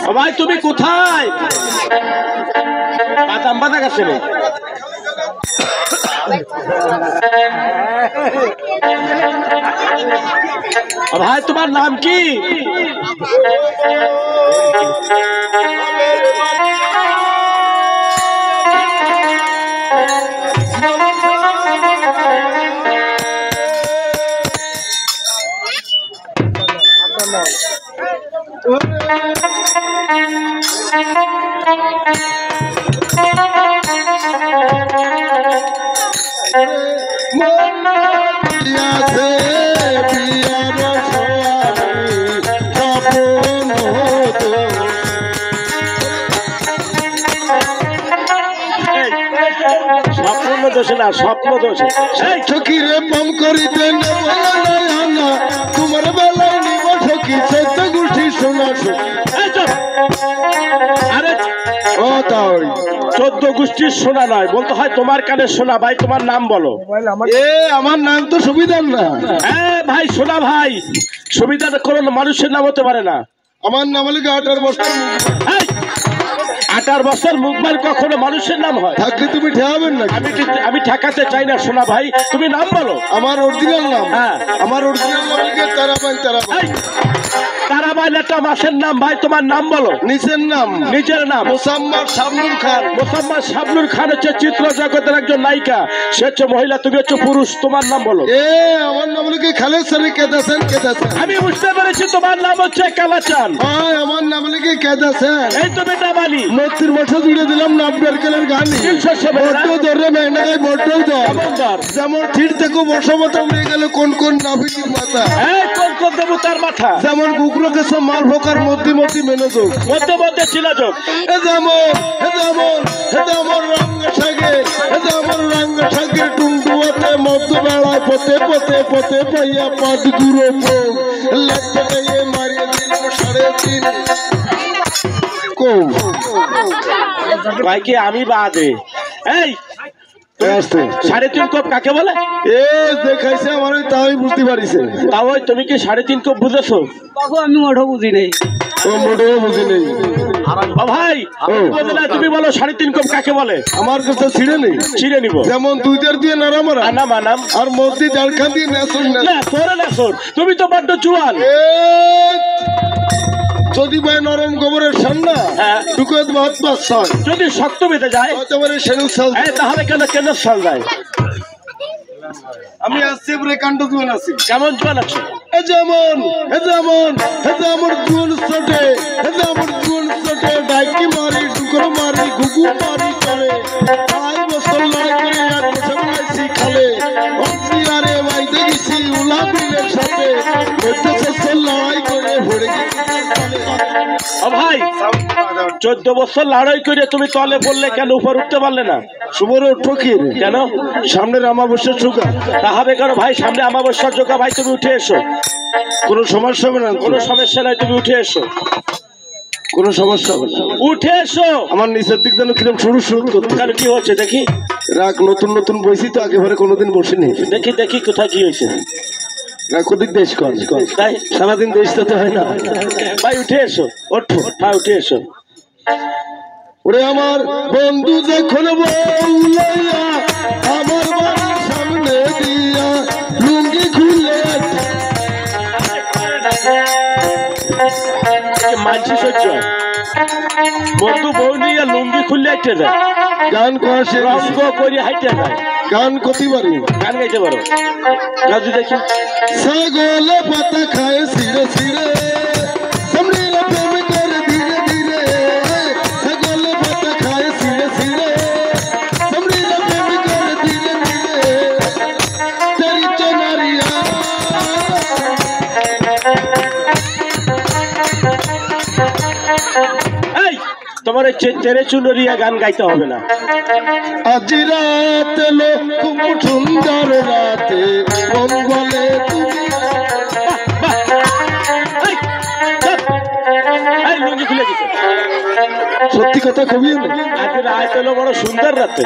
S5: ও ভাই তুমি কোথায়? বাদাম বাদা গাছে নেই। ভাই তোমার নাম কি?
S4: পিয়াসে পিয়ার সোয়ারি স্বপ্ন হতো।
S5: স্বপ্ন দোষে না, স্বপ্ন দোষে। এই,
S4: সখীরে মম করিতে নেব না, তোমার বেলায় নিব সখী সত্য গোষ্ঠী শোনা সখী।
S5: এই চুপ। আরে
S4: ও তাই
S5: 14 গোষ্ঠীর শোনা নয়, বলতে হয় তোমার কানে শোনা। ভাই তোমার নাম বলো।
S4: এ আমার নাম তো সুবিধার না।
S5: হ্যাঁ ভাই শোনা ভাই, সুবিধা কোনো মানুষের নাম হতে পারে না।
S4: আমার নাম হলে 18 বছর।
S5: এই, 18 বছর মুখবার কখনো মানুষের নাম হয়?
S4: থাকলে তুমি ঠেয়াবেন না।
S5: আমি ঠেকাতে চাই না শোনা ভাই, তুমি নাম বলো।
S4: আমার অরিজিনাল নাম,
S5: হ্যাঁ।
S4: আমার অরিজিনাল নাম হলে তারাবাই। তারাবাই
S5: এই, তারাবাই একটা মাসের নাম। ভাই তোমার নাম বলো।
S4: নিচের নাম
S5: নিজের নাম?
S4: মোসাম্মদ শাবনুর খান।
S5: মোসাম্মদ শাবনুর খান হচ্ছে চিত্র জগতের একজন নায়িকা, সে হচ্ছে মহিলা, তুমি হচ্ছে পুরুষ। তোমার নাম বলো।
S4: এ আমার নাম হলে খালেদ সারি কেদাসেন। কেদাসেন
S5: আমি বুঝতে পেরেছি তোমার নাম হচ্ছে কালাচান।
S4: হয়, আমার নাম হলে কেদাসেন।
S5: এই তুমি নামালি
S4: 29 বছর জুড়ে দিলাম নামবেরকেলের গান।
S5: 300
S4: বড্ড ধরে মেহনায় বড্ড ধর
S5: কেমন দর?
S4: যেমন থির থেকে বসবত উড়ে গেল কোন কোন নাভিটির মাথা।
S5: এই কোন কোন দেবতার মাথা?
S4: যেমন কুকুরকে সব মাল ফোকার মধ্যে মধ্যে মেনে যোগ,
S5: মধ্যে মধ্যে ছিল যোগ।
S4: যেমন রাঙ্গা শাকে, যেমন রাঙ্গা শাকে টুনটুয়াতে মধ্য বেড়ায় পথে পথে পথে পাইয়া পাঁচ গুঁড়ো পোক লেখতে গিয়ে মারিয়ে দিল 3.5 কোপ।
S5: ভাই কি আমি বাদে? এই
S4: আসতে
S5: 3.5 কোপ কাকে বলে?
S4: এ দেখাইছে আমার তাই বুঝতে পারিছে।
S5: তাও তুমি কি 3.5 কোপ বুঝেছো?
S6: বাবু আমি মোটেও বুঝি নেই।
S4: ও মোটেও বুঝি নেই।
S5: ও ভাই বুঝলে না, তুমি বলো 3.5 কোপ কাকে বলে?
S4: আমার কাছে ছিঁড়ে নেই,
S5: ছিঁড়ে নিব।
S4: যেমন দুইটার দিয়ে নারামারা
S5: আনাম আনাম
S4: আর মধ্যে জারখান দিয়ে নেসুন না।
S5: না তোরে না তোর, তুমি তো বড্ড জুয়ান।
S4: যদি ভাই নরম গোবরের সান্না
S5: হ্যাঁ।
S4: টুকুত ভাত পাঁচ ছয়
S5: যদি শক্ত বেঁধে যায়
S4: একেবারে সেনুক সাল।
S5: তাহলে কেন কেন সাল যায়?
S4: আমি আসছি পরে কাণ্ড জুয়ান আছি।
S5: কেমন জুয়ান আছো?
S4: এ যেমন জুয়ান চটে, জুয়ান চটে ডাইকি মারি টুকর মারি ঘুঘু মারি চলে 5 বছর লড়াই করে 1 বছর লাইছি খালে অক্সি আরে ভাই দেখছি উলা বিলের সাথে 14 বছর লড়াই করে ভরে গেছি।
S5: ও ভাই 14 বছর লড়াই করে তুমি তলে পড়লে কেন, উপর উঠতে পারলে না?
S4: সুবর ফকির
S5: কেন?
S4: সামনের অমাবস্যা চুকা
S5: তাহলে কেন ভাই? সামনে আমাবস্যার জোকা, ভাই তুমি উঠে এসো।
S4: কোনো সমস্যা হবে না,
S5: কোনো সমস্যা নাই, তুমি উঠে এসো।
S4: কোনো সমস্যা হবে না।
S5: উঠে এসো।
S4: আমার নিচের দিক যেন কিরম শুরু করতে
S5: কেন কি হচ্ছে দেখি?
S4: রাগ নতুন নতুন বইছি তো, একেবারে কোনোদিন বসিনি।
S5: দেখি দেখি কোথায় কি হয়েছে।
S4: রাগ ওদিক দেশ কর,
S5: তাই
S4: সারাদিন দেশ তো হয় না।
S5: ভাই উঠে এসো, ওঠো, হ্যাঁ উঠে এসো।
S4: ওরে আমার বন্ধু যখন বউলাইয়া আমার বাড়ির সামনে দিয়া লুঙ্গি খুলে
S5: মানসি সহ্য হয়। বন্ধু বউ নিয়ে লুঙ্গি খুললে হাইটে যায়,
S4: গান কষে
S5: রঙ্গ করে হাইটে যায়।
S4: গান কতি পারি,
S5: গান গাইতে পারো? রাজু দেখি।
S4: ছাগলে পাতা খায় ছিঁড়ে ছিঁড়ে সামনে প্রেম করে ধীরে ধীরে, ছাগলে পাতা খায় ছিঁড়ে ছিঁড়ে সামনে প্রেম করে ধীরে ধীরে তেরি চনারিয়া।
S5: এই তোমার এই তেরে চুনরিয়া গান গাইতে হবে না।
S4: আজ রাত এলো খুব সুন্দর রাতে মঙ্গলে তুমি।
S5: এই, চুপ। এই লুঙ্গি খুলে দিতে।
S4: সত্যি কথা কবি
S5: আজ রাত হলো বড় সুন্দর রাতে।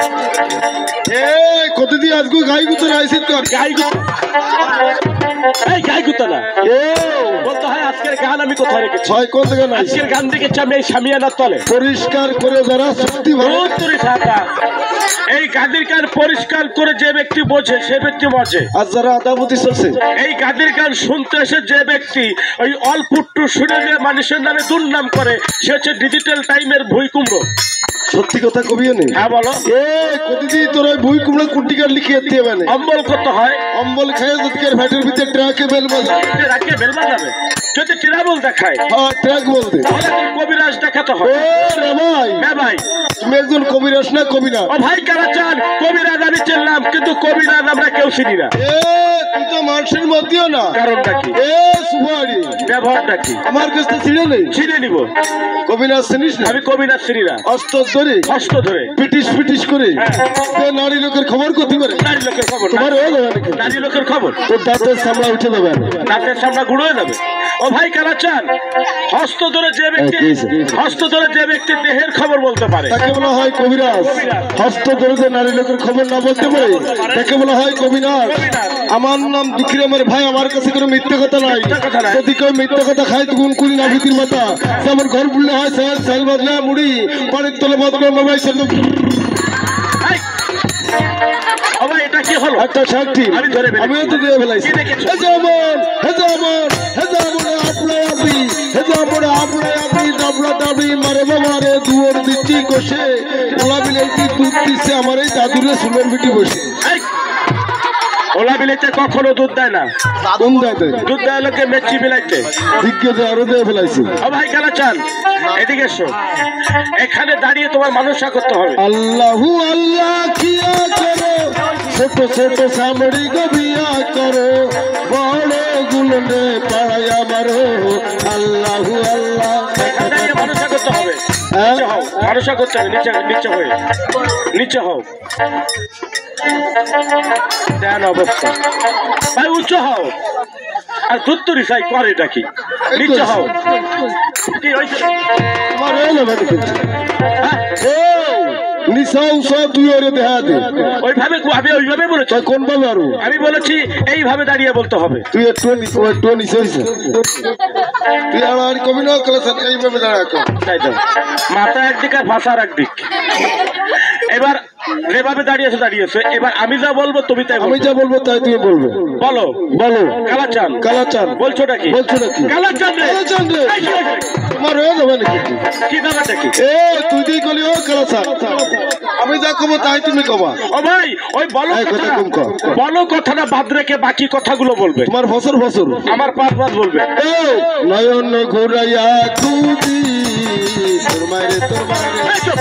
S4: কতদিন আজকে গাই গুতো আইসিত কর
S5: গাই গুতো, এই গাই গুতো না, বলতে হয় আজকের গান আমি কোথায় রেখেছি।
S4: ছয় কোন থেকে নাই
S5: আজকের গান দেখেছি আমি এই সামিয়ানার তলে।
S4: পরিষ্কার করে যারা সত্যি ভালো
S5: উত্তরে থাকা এই গাদির গান পরিষ্কার করে যে ব্যক্তি বোঝে সে ব্যক্তি মজে।
S4: আর যারা আদাবতি চলছে
S5: এই গাদির গান শুনতে এসে যে ব্যক্তি ওই অল্প একটু শুনে যে মানুষের নামে দুর্নাম করে সে হচ্ছে ডিজিটাল টাইমের ভুই কুমড়ো।
S4: সত্যি কথা কবি নেই।
S5: হ্যাঁ বলো।
S4: কতদিন তোর ওই বই কুমড়া কুটিকার লিখিয়ে দিয়ে মানে
S5: অম্বল করতে হয়,
S4: অম্বল খায় যদিকের ভ্যাটের ভিতরে ট্রাকে বেল বাজা
S5: রাখে বেলবা যাবে। যদি ট্রাবল দেখায়
S4: হ্যাঁ ট্রাক বলতে
S5: তাহলে কবিরাজ দেখাতে হয়।
S4: রে ভাই
S5: হ্যাঁ ভাই,
S4: তুমি একজন কবিরাজ না কবি না?
S5: ও ভাই কারা চান কবিরাজ আমি চিনলাম, কিন্তু কবিরাজ আমরা কেউ চিনি না।
S4: তুই তো মানুষের মধ্যেও না।
S5: কারণটা কি?
S4: সুপারি
S5: ব্যবহারটা কি?
S4: আমার কাছে ছিঁড়ে নেই।
S5: চিনে নিব।
S4: কবিরাজ চিনিস না?
S5: আমি কবিরাজ চিনি না।
S4: অস্ত্র ধরে
S5: কষ্ট ধরে
S4: পিটিস পিটিস করে নারী লোকের খবর করতে পারে।
S5: নারী লোকের খবর,
S4: তোমার হয়ে যাবে নাকি?
S5: নারী লোকের খবর
S4: তোর দাঁতের সামলা উঠে যাবে।
S5: দাঁতের সামনে গুঁড়ো হয়ে যাবে। ও ভাই কারা চান হস্ত ধরে যে ব্যক্তি, হস্ত ধরে যে ব্যক্তি দেহের খবর বলতে পারে
S4: তাকে বলা হয় কবিরাজ। হস্ত ধরে যে নারী লোকের খবর না বলতে পারে তাকে বলা হয় কবিরাজ। আমার নাম দুঃখীর আমার ভাই, আমার কাছে কোনো মিথ্যে কথা নাই। যদি কেউ মিথ্যে কথা খায় তো গুণ করি না ভীতির মাথা। যেমন ঘর বুললে হয় স্যার স্যাল বদলা মুড়ি পানির তলে বদলে মোবাইল
S5: ও ভাই এটা কি হলো?
S4: একটা সাক্ষী
S5: আমি ধরে ফেলেছি।
S4: আমিও তো দিয়ে ফেলাইছি।
S5: কি দেখেছো?
S4: হেজামন হেজামন হেজামন আপনার আপনি হেজামন আপনার আপনি দাবড়া দাবড়ি মারে বাবারে দুয়ার দিচ্ছি কষে ওলা বিলাইছি দুধ দিচ্ছে আমার এই দাদুরে সুলের বিটি বসে।
S5: এই, ওলা বিলাইতে কখনো দুধ দেয় না।
S4: কোন দাঁতে
S5: দুধ দেয় লোকে মেচি বিলাইতে।
S4: দিগ্গজে আরো দিয়ে ফেলাইছি।
S5: ও ভাই কারা চান এদিকে এসো। এখানে দাঁড়িয়ে তোমার মানুষা করতে হবে।
S4: আল্লাহু আল্লাহ কিয়া করো ছোট ছোট সামড়ি গবিয়া করো বড় গুলনে পা পারো আল্লাহু আল্লাহ।
S5: এখানে দাঁড়িয়ে মানুষা করতে হবে,
S4: হ্যাঁ?
S5: নিচে হও, মানুষা করতে হবে, নিচে নিচে হয়ে নিচে হও। দেন অবস্থা ভাই, উচ্চ হও। আর ধুত্তুরি সাই করে এটা কি? নিচে হও। কি হয়েছে?
S4: আমার এই না মানে কিন্তু।
S5: হ্যাঁ?
S4: নিশাও সব তুই ওরে দেখা দে।
S5: ওইভাবে আমি ওইভাবে বলেছি।
S4: তুই কোন ভাবে আরো
S5: আমি বলেছি এইভাবে দাঁড়িয়ে বলতে হবে।
S4: তুই একটু নিচে হইছে। তুই আর কবি না কলেছেন এইভাবে দাঁড়া কর।
S5: তাই তো, মাথা একদিক আর ভাষার একদিক। এবার যেভাবে দাঁড়িয়েছে এবার আমি যা বলবো তুমি তাই
S4: আমি
S5: বলবে।
S4: যা বলবো তাই তুমি বলবে।
S5: বলো
S4: বলো
S5: কালাচান।
S4: কালাচান
S5: বলছোটা কি?
S4: বলছোটা কি?
S5: কালাচান রে।
S4: কালাচান রে।
S5: এই কি হয়েছে?
S4: আমার হয়ে যাবে নাকি তুই?
S5: কি ব্যাপারটা কি?
S4: এ তুই দিয়ে গলি ও কালাচান। আমি যা কব তাই তুমি কবা।
S5: ও ভাই, ওই বলো
S4: এই কথা কম কর।
S5: বলো কথাটা বাদ রেখে বাকি কথাগুলো বলবে।
S4: তোমার ফসর
S5: আমার পাঁচ বলবে।
S4: এ নয়ন ঘুরাইয়া খুঁজি তোর মায়েরে তোর মায়েরে।
S5: এই চুপ।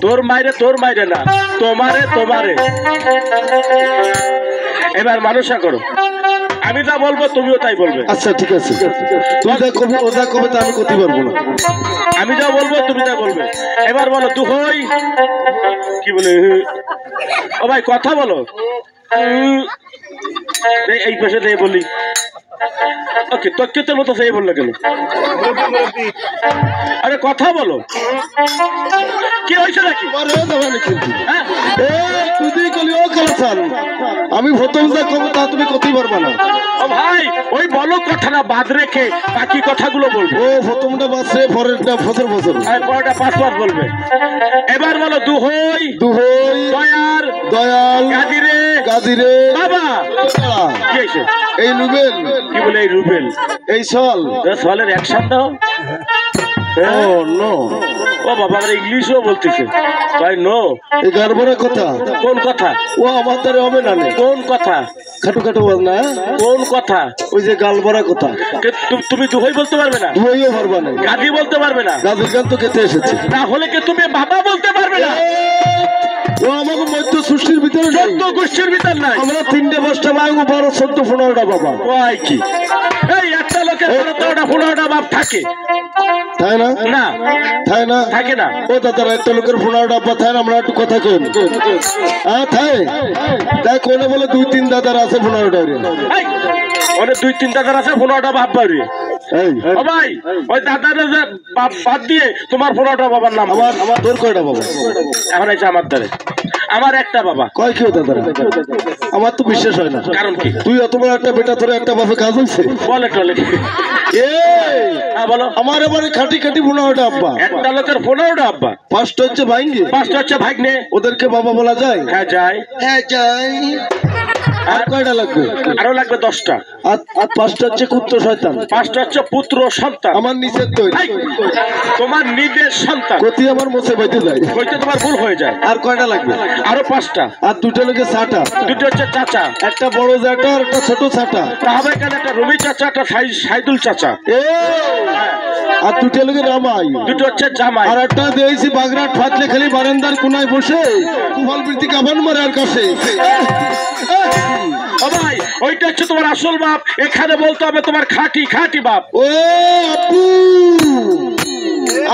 S5: তোর মাইরে না, তোমারে। এবার মানুষা করো, আমি যা বলবো তুমিও তাই বলবে।
S4: আচ্ছা ঠিক আছে, তুই যা কবি ও যা কবে তা আমি করতে পারবো না।
S5: আমি যা বলবো তুমি তাই বলবে। এবার বলো দুহই। কি বলে? ও ভাই কথা বলো। এই পাশে দিয়ে বলি। ওকে, তোর মতো সেই বললো কেন? আরে কথা বলো, কি হয়েছে নাকি?
S4: আমার হয়ে যাবে না কিন্তু।
S5: হ্যাঁ?
S4: এ তুই দিয়ে গলি ও কালাচান। আমি প্রথম যা কব তা তুমি করতে পারবে না।
S5: ও ভাই, ওই বলো কথাটা বাদ রেখে বাকি কথাগুলো বলবো।
S4: ও প্রথমটা বাসে পরেরটা ফসর
S5: আর পরটা পাঁচ বলবে। এবার বলো দুহই
S4: দুহই
S5: দয়ার
S4: দয়াল
S5: গাদিরে
S4: গাদিরে
S5: বাবা। কি হয়েছে?
S4: এই নুবেল
S5: কি বলে? এই রুবেল।
S4: এই সল
S5: সলের অ্যাকশন দাও।
S4: ও নো
S5: ও বাবা, আমরা ইংলিশও বলতেছে ভাই। নো
S4: এই গারবরা কথা
S5: কোন কথা?
S4: ও আমার দ্বারা হবে না নে।
S5: কোন কথা?
S4: খাটু খাটু বল না।
S5: কোন কথা?
S4: ওই যে গালবরা কথা
S5: তুমি দুহই বলতে পারবে না,
S4: দুইও পারবা না।
S5: গাদি বলতে পারবে না,
S4: গাজীর গান তো খেতে এসেছে।
S5: তাহলে কি তুমি বাবা বলতে পারবে না?
S4: ও আমাকে মধ্য সৃষ্টির ভিতরে নেই।
S5: 14 গোষ্ঠীর ভিতর নাই।
S4: আমরা 3টে 5টা ভাই 12 14 15টা বাবা।
S5: ওই কি? এই একটা লোকের 13টা 15টা বাপ থাকে
S4: তাই না?
S5: না?
S4: তাই না?
S5: থাকে না।
S4: ও দাদারা একটা লোকের 15টা বাবা তাই না? আমরা একটু কথা কই। হ্যাঁ তাই তাই কোনে বলে 2-3 দাদারা আছে 15টা রে।
S5: এই, ওদের 2-3 দাদার আছে 15টা বাপ বাড়ি।
S4: এই
S5: ও ভাই, ওই দাদারে যে বাপ বাদ দিয়ে তোমার 15টা বাবার নাম বলো।
S4: আমার তোর কয়টা বাবা?
S5: এখন আছে আমার দ্বারে। আমার একটা বাবা।
S4: কয় কি দাদারা? আমার তো বিশ্বাস হয় না।
S5: কারণ কি?
S4: তুই অত বড় একটা বেটা তোর একটা বাপে কাজ হইছে?
S5: বলে টলে।
S4: এই
S5: হ্যাঁ বলো।
S4: আমার এবারে খাটি খাটি 15টা আব্বা,
S5: একটা লোকের 15টা আব্বা,
S4: 5টা হচ্ছে ভাইঙ্গে।
S5: 5টা হচ্ছে ভাগ্নে।
S4: ওদেরকে বাবা বলা যায়?
S5: হ্যাঁ যায়।
S4: হ্যাঁ যাই। আর কয়টা লাগবে?
S5: আরো লাগবে 10টা।
S4: আর 5টা হচ্ছে কুত্র শয়তান।
S5: 5টা হচ্ছে পুত্র সন্তান।
S4: আমার নিচের তৈরি
S5: এই, তোমার নিজের সন্তান।
S4: গতি আমার মোছে বাইতে যায়।
S5: ওইটা তোমার ভুল হয়ে যায়।
S4: আর কয়টা লাগবে?
S5: আরো 5টা।
S4: আর 2টা লোকে 6টা।
S5: দুটো হচ্ছে চাচা।
S4: একটা বড় জ্যাঠা আর একটা ছোট ছাটা।
S5: তাহলে কেন একটা রুমি চাচা, একটা সাইদুল চাচা।
S4: এ আর 2টা লোকে রামাই।
S5: দুটো হচ্ছে জামাই।
S4: আর একটা দিয়েছি বাগরাট ফাটলে খালি বারান্দার কোনায় বসে কুমাল বৃত্তি কাবান মারে আর কাছে।
S5: ও ভাই, ওইটা হচ্ছে তোমার আসল বাপ। এখানে বলতে হবে তোমার খাঁটি খাঁটি বাপ।
S4: ও আপু,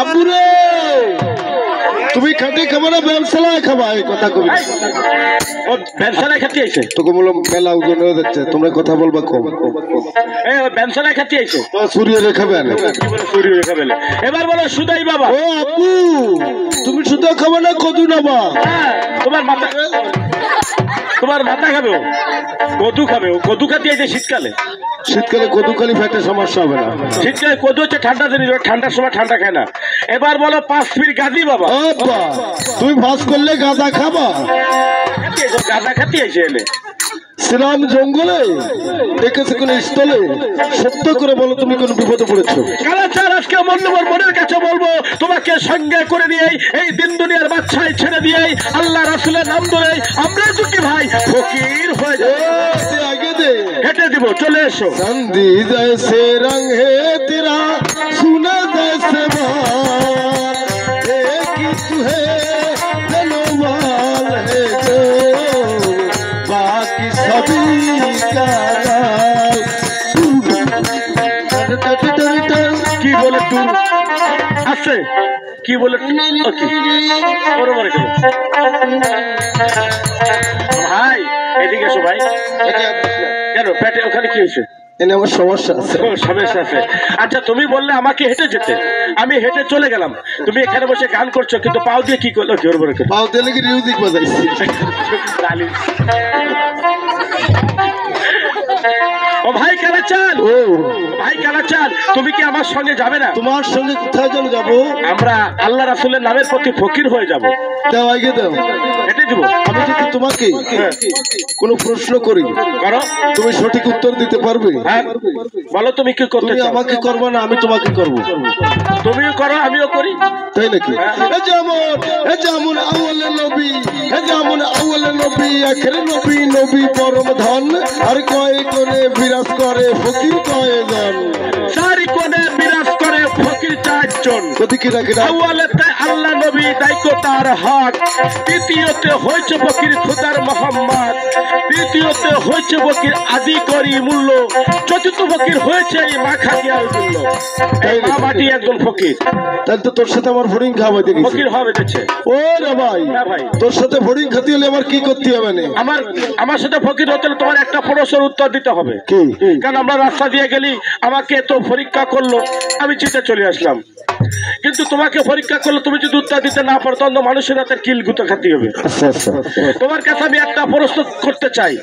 S4: আপু রে তুমি খাটে খাবো না ব্যবসায় খাবা? এই কথা কবি
S5: এই, ও ব্যবসায় খাতি আইছে।
S4: তোকে বললাম মেলা ওজন হয়ে যাচ্ছে, তোমরা কথা বলবা কম।
S5: এই ও ব্যবসায় খাতি আইছে।
S4: তো সূর্য রেখা বেন
S5: কি বলে? সূর্য রেখা বেলে। এবার বলো সুদাই বাবা।
S4: ও আপু তুমি শুধু খাবো না কদু নেবা?
S5: হ্যাঁ, তোমার মাথা খাবে ও, কদু খাবে ও। কদু খাতি আইছে শীতকালে।
S4: শীতকালে কদু খালি ফ্যাটে সমস্যা হবে না।
S5: শীতকালে কদু হচ্ছে ঠান্ডা জিনিস, ঠান্ডার সময় ঠান্ডা খায় না। এবার বলো 5 ফিট গাদি বাবা।
S4: আব্বা তুমি ভাস করলে গাঁদা খাবা?
S5: গাঁদা খাতি আইছে এনে।
S4: শ্রীরাম জঙ্গলে দেখেছে কোন স্থলে? সত্য করে বলো তুমি কোন বিপদে পড়েছো?
S5: কালাচার আজকে মল্লবর মনের কাছে বলবো, তোমাকে সঙ্গে করে নিয়ে এই দিন দুনিয়ার বাচ্চায় ছেড়ে দিয়ে আল্লাহ রাসূলের নাম ধরে আমরা যদি ভাই ফকির হয়ে যাই।
S4: আগে দে
S5: হেঁটে দিব, চলে এসো।
S4: चांदी जैसे रंग है तेरा, सुना जैसे बाल, एक ही तू है जनवाल है जो बाकी सभी का लाल।
S5: কি বলে টুর আছে? কি বলে বরাবর কেন ভাই? এদিকে এসো ভাই। কেন পেটে ওখানে কি হয়েছে?
S4: এনে আমার সমস্যা আছে।
S5: সমস্যা আছে। আচ্ছা তুমি বললে আমাকে হেঁটে যেতে, আমি হেঁটে চলে গেলাম, তুমি এখানে বসে গান করছো, কিন্তু পাও দিয়ে কি করলো? জোর বড়
S4: পাও দিলে কি মিউজিক বাজাইছি?
S5: ও ভাই কালাচাঁদ, ও ভাই কালাচাঁদ, তুমি কি আমার সঙ্গে যাবে না?
S4: তোমার সঙ্গে কোথায় যেন যাবো?
S5: আমরা আল্লাহ রাসূলের নামের প্রতি ফকির হয়ে যাব।
S4: দাও আগে দাও,
S5: এটাই দিব।
S4: আমি যদি তোমাকে কোনো প্রশ্ন করি,
S5: করো,
S4: তুমি সঠিক উত্তর দিতে পারবে?
S5: হ্যাঁ বলো তুমি কি করতে
S4: তুমি
S5: চাও?
S4: আমাকে করবে না, আমি তোমাকে করব।
S5: তুমিও করো আমিও করি,
S4: তাই নাকি? এ যেমন আউয়ালে নবী, এ যেমন আউয়ালে নবী, আখির নবী, নবী পরম ধন, আর কয় কোণে বিরাজ করে ফকির কয়জন।
S5: চারি কোণে বিরাজ করে ফকির চারজন।
S4: ওদিকে রাখে না।
S5: আউয়ালেতে আল্লাহ নবী দায়িত্ব তার হক, তৃতীয়তে হয়েছে ফকির খোদার মোহাম্মদ, তৃতীয়তে হয়েছে ফকির আদি করি মূল্য, চতুর্থ ফকির হয়েছে এই মাখা গিয়াল মূল্য। এই মাটি একজন ফকির।
S4: তাহলে তো তোর সাথে আমার ফড়িং খাওয়া দেখি।
S5: ফকির হবে দেখছে।
S4: ও রে ভাই,
S5: হ্যাঁ ভাই,
S4: তোর সাথে ফড়িং খাতে হলে আমার কি করতে হবে? না
S5: আমার সাথে ফকির হতে হলে তোমার একটা প্রশ্নের উত্তর দিতে হবে।
S4: কি?
S5: কারণ আমরা রাস্তা দিয়ে গেলি, আমাকে তো পরীক্ষা করলো, আমি জিতে চলে আসলাম, কিন্তু তোমাকে পরীক্ষা করলে তুমি যদি উত্তর দিতে না পারো তখন মানুষের হাতের কিল গুতো খাতে হবে।
S4: আচ্ছা আচ্ছা,
S5: তোমার কাছে আমি একটা প্রশ্ন করতে চাই।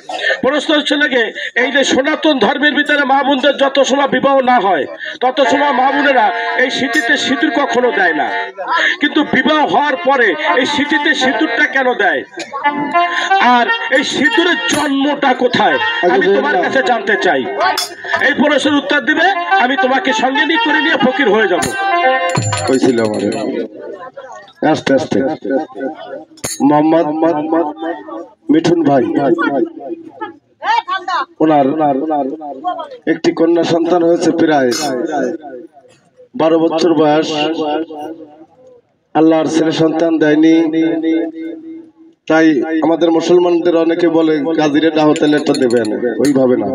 S5: প্রশ্ন হচ্ছে লাগে, এই যে সনাতন ধর্মের ভিতরে মা বোনদের যত সময় বিবাহ না হয় তত সময় মা বোনেরা এই স্মৃতিতে সিঁদুর কখনো দেয় না, কিন্তু বিবাহ হওয়ার পরে এই স্মৃতিতে সিঁদুরটা কেন দেয়, আর এই সিঁদুরের জন্মটা কোথায়, আমি তোমার কাছে জানতে চাই। এই প্রশ্নের উত্তর দিবে, আমি তোমাকে সঙ্গে নিয়ে করে নিয়ে ফকির হয়ে যাব।
S4: কইছিল আমারে আস্তে আস্তে মোহাম্মদ মিঠুন ভাই, ওনার একটি কন্যা সন্তান হয়েছে, প্রায় 12 বছর বয়স। আল্লাহর ছেলে সন্তান দেয়নি, তাই আমাদের মুসলমানদের অনেকে বলে গাজীরে দাওয়াতের লেটার দেবে না, ওইভাবে না।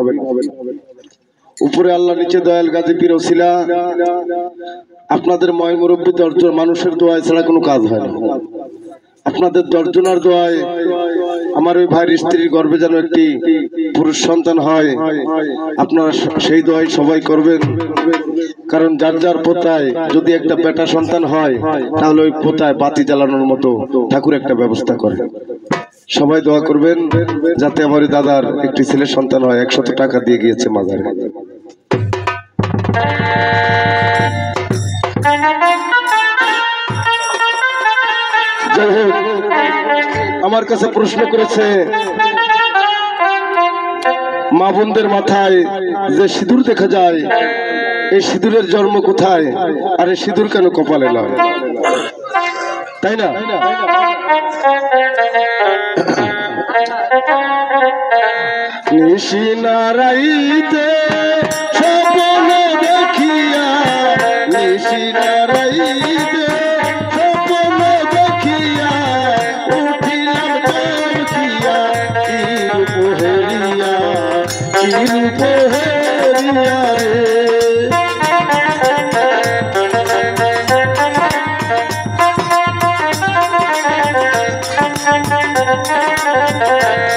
S4: উপরে আল্লাহ, নিচে দয়াল গাজী পীর ওসিলা। আপনাদের ময় মুরব্বী দর্জন মানুষের দোয়ায় ছাড়া কোনো কাজ হয় না। আপনাদের দর্জনার দোয়ায় আমার ওই ভাইয়ের স্ত্রীর গর্ভে যেন একটি পুরুষ সন্তান হয়, আপনারা সেই দোয়াই সবাই করবেন। কারণ যার যার পোতায় যদি একটা বেটা সন্তান হয়, তাহলে ওই পোতায় বাতি জ্বালানোর মতো ঠাকুর একটা ব্যবস্থা করে। সবাই দোয়া করবেন যাতে আমার দাদার একটি ছেলে সন্তান হয়। 100 টাকা দিয়ে গিয়েছে মাজারে। যাই হোক, আমার কাছে প্রশ্ন করেছে, মা বোনদের মাথায় যে সিঁদুর দেখা যায়, এই সিঁদুরের জন্ম কোথায়, আর এই সিঁদুর কেন কপালে নয়, তাই না? নিশি নারাইতে স্বপ্ন দেখিয়া, নিশি নারাইতে স্বপ্ন দেখিয়া, উঠিলাম চমকিয়া, কি রূপ হেরিয়া, কি রূপ হেরিয়া রে।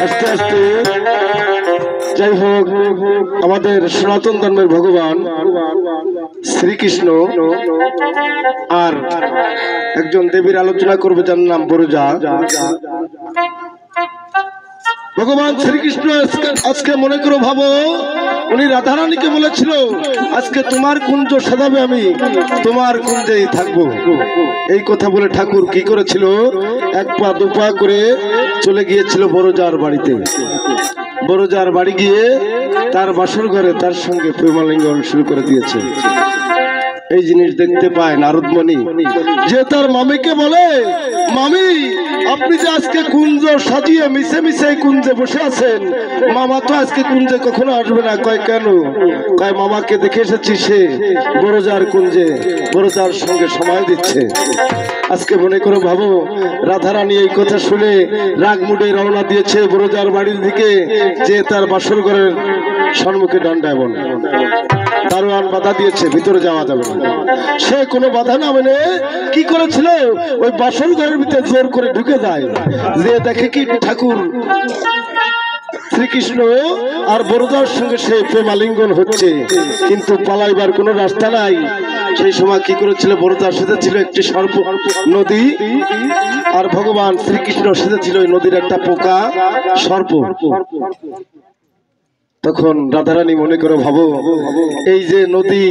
S4: আস্তে আস্তে, যাই হোক, আমাদের সনাতন ধর্মের ভগবান শ্রীকৃষ্ণ আর একজন দেবীর আলোচনা করবে, যার নাম বরজা। ভগবান শ্রীকৃষ্ণ আজকে মনে করো, ভাবো, উনি রাধারানীকে বলেছিল, আজকে তোমার কুঞ্জ সাজাবে, আমি তোমার কুঞ্জেই থাকবো। এই কথা বলে ঠাকুর কি করেছিল, 1 পা 2 পা করে চলে গিয়েছিল বড়জার বাড়িতে। বড়জার বাড়ি গিয়ে তার বাসর ঘরে তার সঙ্গে প্রেমালিঙ্গন শুরু করে দিয়েছে। এই জিনিস দেখতে পায় নারদমণি, যে তার মামিকে বলে, মামি আপনি যে আজকে কুঞ্জ সাজিয়ে মিশে মিশে কুঞ্জে বসে আছেন, মামা তো আজকে কুঞ্জে কখনো আসবে না। কয় কেন? কয় মামাকে দেখে এসেছি, সে বড়জার কুঞ্জে বড়জার সঙ্গে সময় দিচ্ছে। আজকে মনে করো, ভাবো, রাধারানী এই কথা শুনে রাগ মুডে রওনা দিয়েছে বড়জার বাড়ির দিকে, যে তার বাসর ঘরের সম্মুখে ডান্ডায় বন। দারোয়ান বাধা দিয়েছে, ভিতরে যাওয়া যাবে না। সে কোনো বাধা না মেনে কি করেছিল, ওই বাসন ঘরের ভিতরে জোর করে ঢুকে যায়, যে দেখে কি ঠাকুর শ্রীকৃষ্ণ আর বরদার সঙ্গে সে প্রেমালিঙ্গন হচ্ছে, কিন্তু পালাইবার কোনো রাস্তা নাই। সেই সময় কি করেছিল, বরদার সাথে ছিল একটি সর্প নদী, আর ভগবান শ্রীকৃষ্ণ সাথে ছিল ওই নদীর একটা পোকা সর্প। তখন রাধারানী মনে করে ভাবো, এই যে নদী,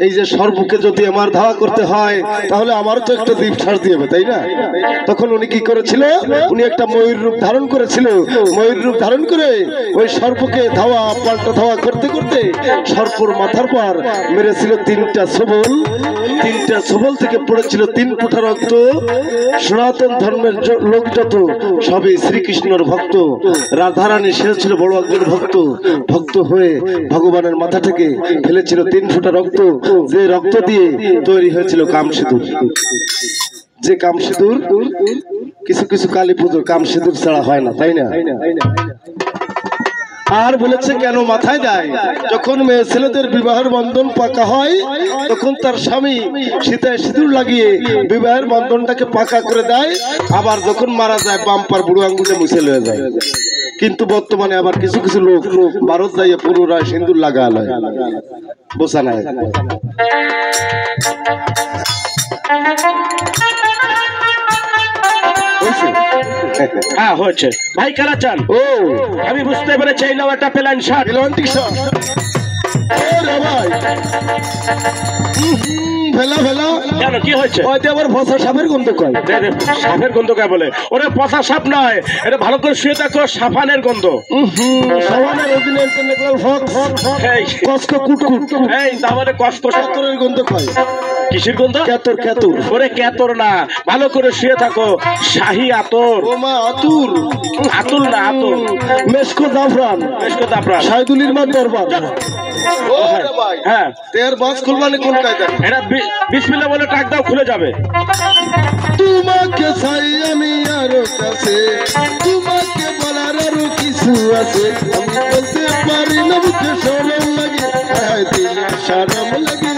S4: এই যে সর্বকে যদি আমার ধাওয়া করতে হয়, তাহলে আমারও তো একটা দ্বীপ ছাড় দিয়ে হবে, তাই না? তখন উনি কি করেছিল, উনি একটা ময়ূর রূপ ধারণ করেছিল। ময়ূর রূপ ধারণ করে ওই সর্পকে ধাওয়া পাল্টা ধাওয়া করতে করতে সর্পর মাথার পর মেরেছিল 3টা সবল। 3টা সবল থেকে পড়েছিল 3 ফোঁটা রক্ত। সনাতন ধর্মের লোক যত সবই শ্রীকৃষ্ণর ভক্ত। রাধারানী সে ছিল বড় একজন ভক্ত। ভক্ত হয়ে ভগবানের মাথা থেকে ফেলেছিল 3 ফোঁটা রক্ত, যে রক্ত দিয়ে তৈরি হয়েছিল কামসিঁদুর। যে কামসিঁদুর কিছু কিছু কালী পুজোর কামসিঁদুর ছাড়া হয় না, তাই না? আর বলেছে কেন মাথায় দেয়, যখন মেয়ে ছেলেদের বিবাহের বন্ধন পাকা হয়, তখন তার স্বামী সীতায় সিঁদুর লাগিয়ে বিবাহের বন্ধনটাকে পাকা করে দেয়। আবার যখন মারা যায় বাম্পার বুড়ো আঙ্গুলে মুছে লয়ে যায়। কিন্তু বর্তমানে আবার কিছু কিছু লোক ভারত যাইয়ে পুনরায় সিঁদুর লাগা লয়, বোঝা নাই।
S5: হ্যাঁ হয়েছে ভাই, কারা চান?
S4: ও
S5: আমি বুঝতে পেরেছি, এই নাও একটা প্যান্ট শার্ট।
S4: ভেলা ভেলা
S5: কেন, কি হয়েছে?
S4: ওইতে আবার ফসা সাপের গন্ধ কয়।
S5: সাপের গন্ধ কে বলে? ওরে পচা সাপ নয়, এটা ভালো করে শুয়ে থাকো, সাফানের গন্ধ।
S4: সাবানের অধীনে ইন্টারন্যাশনাল ফক ফক ফক
S5: এই
S4: কষ্ট কুটকুট
S5: এই তাহলে কষ্ট
S4: কেতরের গন্ধ কয়।
S5: কিসের গন্ধ?
S4: কেতর কেতর।
S5: ওরে কেতর না, ভালো করে শুয়ে থাকো, শাহী আতর।
S4: ও মা আতুর।
S5: আতুল না, আতর।
S4: মেশকো জাফরান।
S5: বেশকো তাপরা।
S4: শাহিদুলির মান দরবার। ও রে ভাই,
S5: হ্যাঁ
S4: তের বাস খুলবানি কোন কায়দা?
S5: এটা বিসমিল্লাহ বলে টাক দাও, খুলে যাবে।
S4: তোমাকে চাই আমি আরো কাছে, তোমাকে বলার আরো কিছু আছে, আমি বলতে পারি না, মুখে শরম লাগে, হায় দিলে শরম লাগে।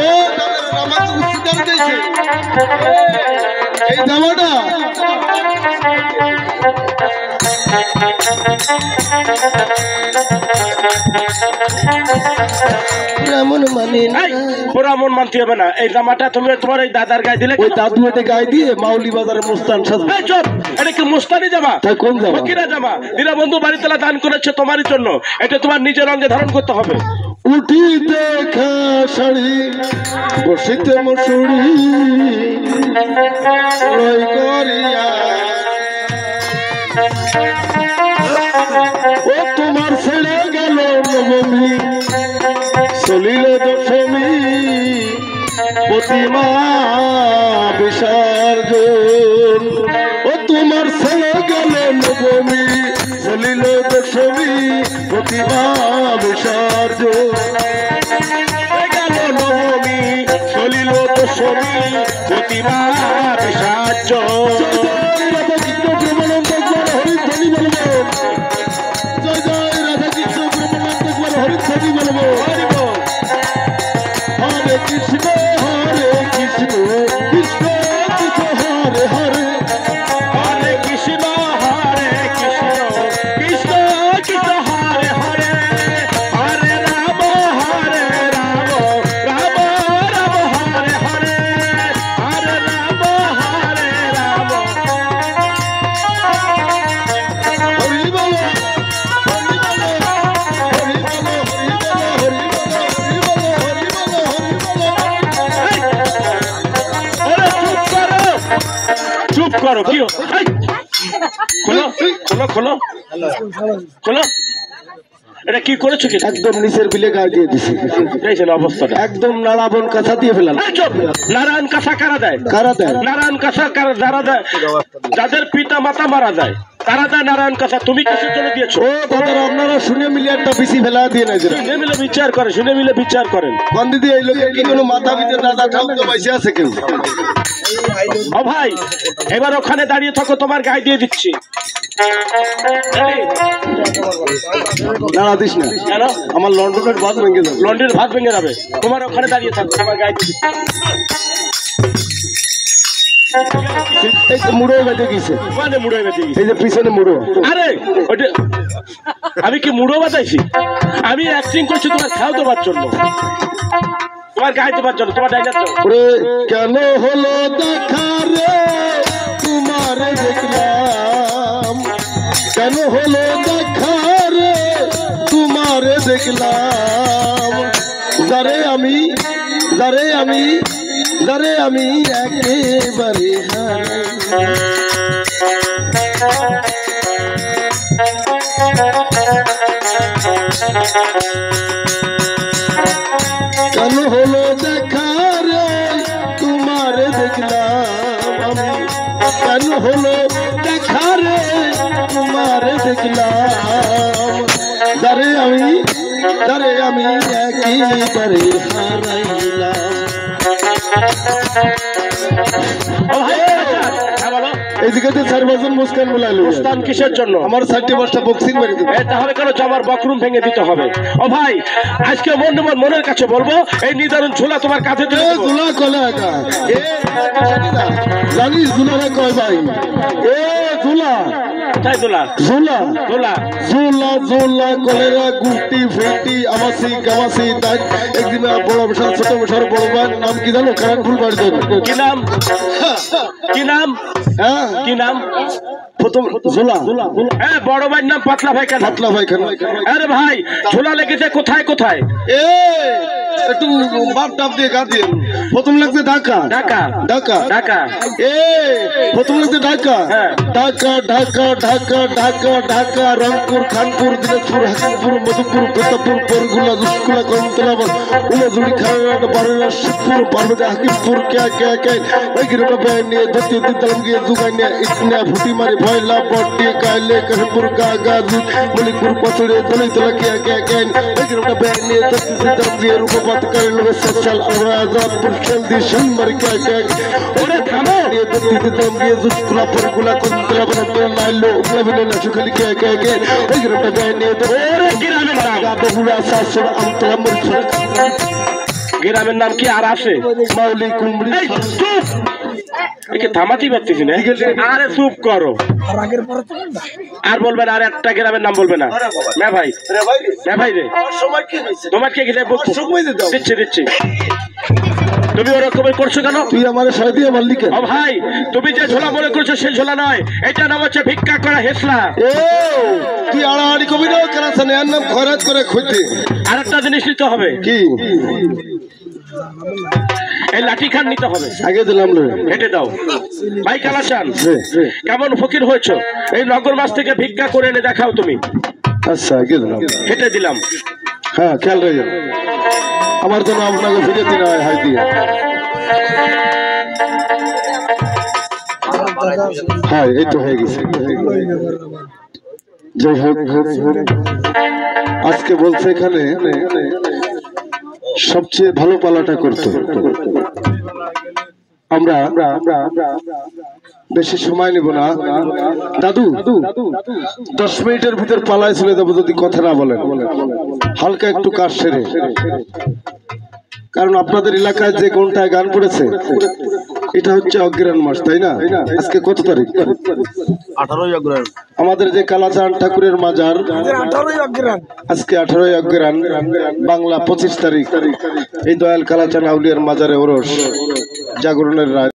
S4: ও দাদা আমাকে উচ্চতার দিয়েছে এই জামাটা। এমন মানে
S5: পুরা মন মানতে হবে না, এই জামাটা তুমি তোমার এই দাদার গায়ে দিলে।
S4: ওই দাদু এটা গায়ে দিয়ে মাউলি বাজারে মুস্তান সাজবে।
S5: এই চুপ, এটা কি মুস্তানি জামা?
S4: তাই কোন জামা?
S5: ফকিরা জামা। দীনবন্ধু বাড়িতলা দান করেছে তোমারই জন্য, এটা তোমার নিজের রঙে ধারণ করতে হবে।
S4: উঠি দেখা শাড়ি, বসিতে মশুড়ি, লই করিয়া ও তোমার ছেড়ে গেল নবমী, চলিল দশমী, প্রতিমা বিসর্জন। ও তোমার ছেড়ে গেল নবমী, চলিল দশমী, প্রতিমা বিসর্জন।
S5: গেল নবমী, চলিল দশমী, প্রতিমা বিসর্জন।
S4: জয় জয় রাধা কৃষ্ণ প্রেমানন্দ একবার হরিধ্বনি বলবো। হরে কৃষ্ণ কৃষ্ণ কৃষ্ণ হরে হরে,
S5: হরে কৃষ্ণ কৃষ্ণ কৃষ্ণ হরে হরে, হরে রাম রাম রাম হরে হরে, হরে রাম
S4: হরি বল হরি বল হরি বল হরি বল হরি বল হরি বল হরি বল
S5: চুপ করো, কি খোলো খোলো খোলো খোলো। এটা কি করেছো? কি
S4: একদম নিচের বিলে গায়ে দিয়ে দিছি,
S5: দেখছেন অবস্থাটা?
S4: একদম নাড়াবন কাঁথা দিয়ে ফেলাম।
S5: এই চুপ! নারায়ণ কাছা কারা দেয়?
S4: কারা দেয়?
S5: নারায়ণ কাছা যারা দেয়, যাদের পিতা মাতা মারা যায় তারা দেয় নারায়ণ কাছা। তুমি কিসের জন্য দিয়েছো?
S4: ও দাদারা আপনারা শুনে মিলে একটা বেশি ফেলা দিয়ে নাই যেন
S5: শুনে মিলে বিচার করে, শুনে মিলে বিচার করেন।
S4: বন্দি এই লোকের কি কোনো মাথা ভিতরে দাদা ঠাক তো বসে আছে কেউ?
S5: ও ভাই, এবার ওখানে দাঁড়িয়ে থাকো, তোমার গায়ে দিয়ে দিচ্ছি।
S4: নাড়া দিস না,
S5: কেন?
S4: আমার লন্ডনের বাস ভেঙে যাবে।
S5: লন্ডনের ভাত ভেঙে যাবে। তোমার ওখানে দাঁড়িয়ে থাকবে, আমার গায়ে দিবি।
S4: এই তো মুড়ো বেঁধে গেছে,
S5: মানে মুড়ো বেঁধে গেছে।
S4: এই যে পিছনে মুড়ো।
S5: আরে ওটা আমি কি মুড়ো বাতাইছি? আমি অ্যাক্টিং করছি তোমার খাও দেওয়ার জন্য, তোমার গায়ে দেওয়ার জন্য, তোমার ডাইনার জন্য।
S4: ওরে কেন হলো দেখা রে তোমার দেখলাম, কেন হলো দেখা রে তোমার দেখলাম, যারে আমি একেবারে কেন হলো দেখা রে তোমার দেখলাম আমি, কেন হলো দেখা রে তোমার দেখলাম, যারে আমি একেবারে হারাইলাম।
S5: ও ভাই, হ্যাঁ বলো।
S4: এইদিকে তো 4 বছর মুস্কান বলাইলো,
S5: স্থান কিসের জন্য?
S4: আমার 4টি বস্তা বক্সিং মেরে দিবে।
S5: তাহলে কেন আমার বকরুম ভেঙে দিতে হবে? ও ভাই, আজকে মনের কাছে বলবো, এই নিদারুণ ঝোলা তোমার কাছে দিলে দেবো।
S4: জুলা কলে একা জানিস জুলারে কয় ভাই, এ জুলা
S5: তাই দোলা
S4: জুলা
S5: দোলা
S4: জুলা জুলা কলেরা গুটি ফুটি আমাসি গামাসি দাগ। একদিন বড় বিশাল ছোট বিশাল বড় ভাই নাম কি জানো? কারণ ফুল বাড়ি দেবে।
S5: কি নাম? কি নাম?
S4: হ্যাঁ
S5: কি নাম?
S4: প্রথম জুলা,
S5: হ্যাঁ, বড় ভাইয়ের নাম পাতলা ভাই। কেন?
S4: পাতলা ভাই কেন?
S5: আরে ভাই, ঝোলা লেগেছে কোথায় কোথায়?
S4: এ একটু বাপ টাপ দিয়ে গা দিয়ে। প্রথম লাগছে ঢাকা
S5: ঢাকা
S4: ঢাকা
S5: ঢাকা।
S4: এ প্রথম লাগছে ঢাকা
S5: হ্যাঁ।
S4: ঢাকা ঢাকা ঢাকা ঢাকা ঢাকা রংপুর খানপুর দিনাজপুর হাকিমপুর মধুপুর প্রতাপপুর পরগুলা দুষ্কুলা কমতলা উমাজুড়ি খানাঘাট বারোরা শিবপুর পার্বতী হাকিমপুর কে কে কে ওই গিরোটা ব্যাগ নিয়ে ধরতে দিতাম গিয়ে জুগাই নিয়ে ইটনা ফুটি মারি ভয়লা বটি কাইলে কাশপুর গা দুধ মলিকপুর পছড়ে দলিতলা কে কে কে ওই গিরোটা ব্যাগ নিয়ে ধরতে দিতাম গিয়ে রূপপাত করে লোকে সচাল আজাদপুর খেলদি শানমার কে কে ওরে থামো নিয়ে ধরতে দিতাম গিয়ে দুষ্কুলা পরগুলা কমতলা বানাতে নাইলো উগলা বিলে না সুখালি কে কে কে ওই গিরোটা ব্যাগ নিয়ে
S5: ওরে গ্রামের নাম,
S4: বহুরা শাসন আমতলা মরছড়
S5: গ্রামের নাম কি আর আসে?
S4: মাউলি কুমড়ি
S5: এই চুপ! একে থামাতেই পারতেছি না। আরে চুপ করো। আর বলবেন, আর একটা গ্রামের নাম বলবে না। না ভাই, না ভাই রে, তোমার কে গেলে দিচ্ছি দিচ্ছি। তুমি ওরকমই করছো কেন?
S4: তুই আমার সাথে দিয়ে মারলি কেন?
S5: ও ভাই, তুমি যে ঝোলা মনে করছো সেই ঝোলা নয়, এটা নাম হচ্ছে ভিক্ষা করা হেসলা।
S4: এ তুই আড়াআড়ি কবি না কেন? এর নাম খয়রাত করে খুঁজতে।
S5: আর একটা জিনিস নিতে হবে,
S4: কি
S5: এই লাঠি খান নিতে হবে।
S4: আগে দিলাম লো
S5: হেঁটে দাও ভাই। কালাচান, কেমন ফকির হয়েছো? এই নগর মাস থেকে ভিক্ষা করে এনে দেখাও তুমি।
S4: আচ্ছা আগে দিলাম,
S5: হেঁটে দিলাম।
S4: হ্যাঁ খেয়াল রয়ে যাবে। আমার জন্য আপনাকে ফিরে দিন হাই দিয়ে। হ্যাঁ এই তো হয়ে গেছে। যাই হোক, আজকে বলছে এখানে সবচেয়ে ভালো পালাটা করতে। আমরা বেশি সময় নেব না দাদু, 10 মিনিটের ভিতর পালায় চলে যাবো যদি কথা না বলেন। হালকা একটু কাজ সেরে, কারণ আপনাদের এলাকায় যে ঘন্টায় গান পড়েছে এটা হচ্ছে অগ্রহায়ণ মাস, তাই না? আজকে কত তারিখ?
S6: 18 অগ্রহায়ণ।
S4: আমাদের যে কালাচাঁদ ঠাকুরের মাজার আজকে 18 অগ্রহায়ণ, বাংলা 25 তারিখ। এই দয়াল কালাচাঁদ আউলিয়ার মাজারে ওরস জাগরণের রাত।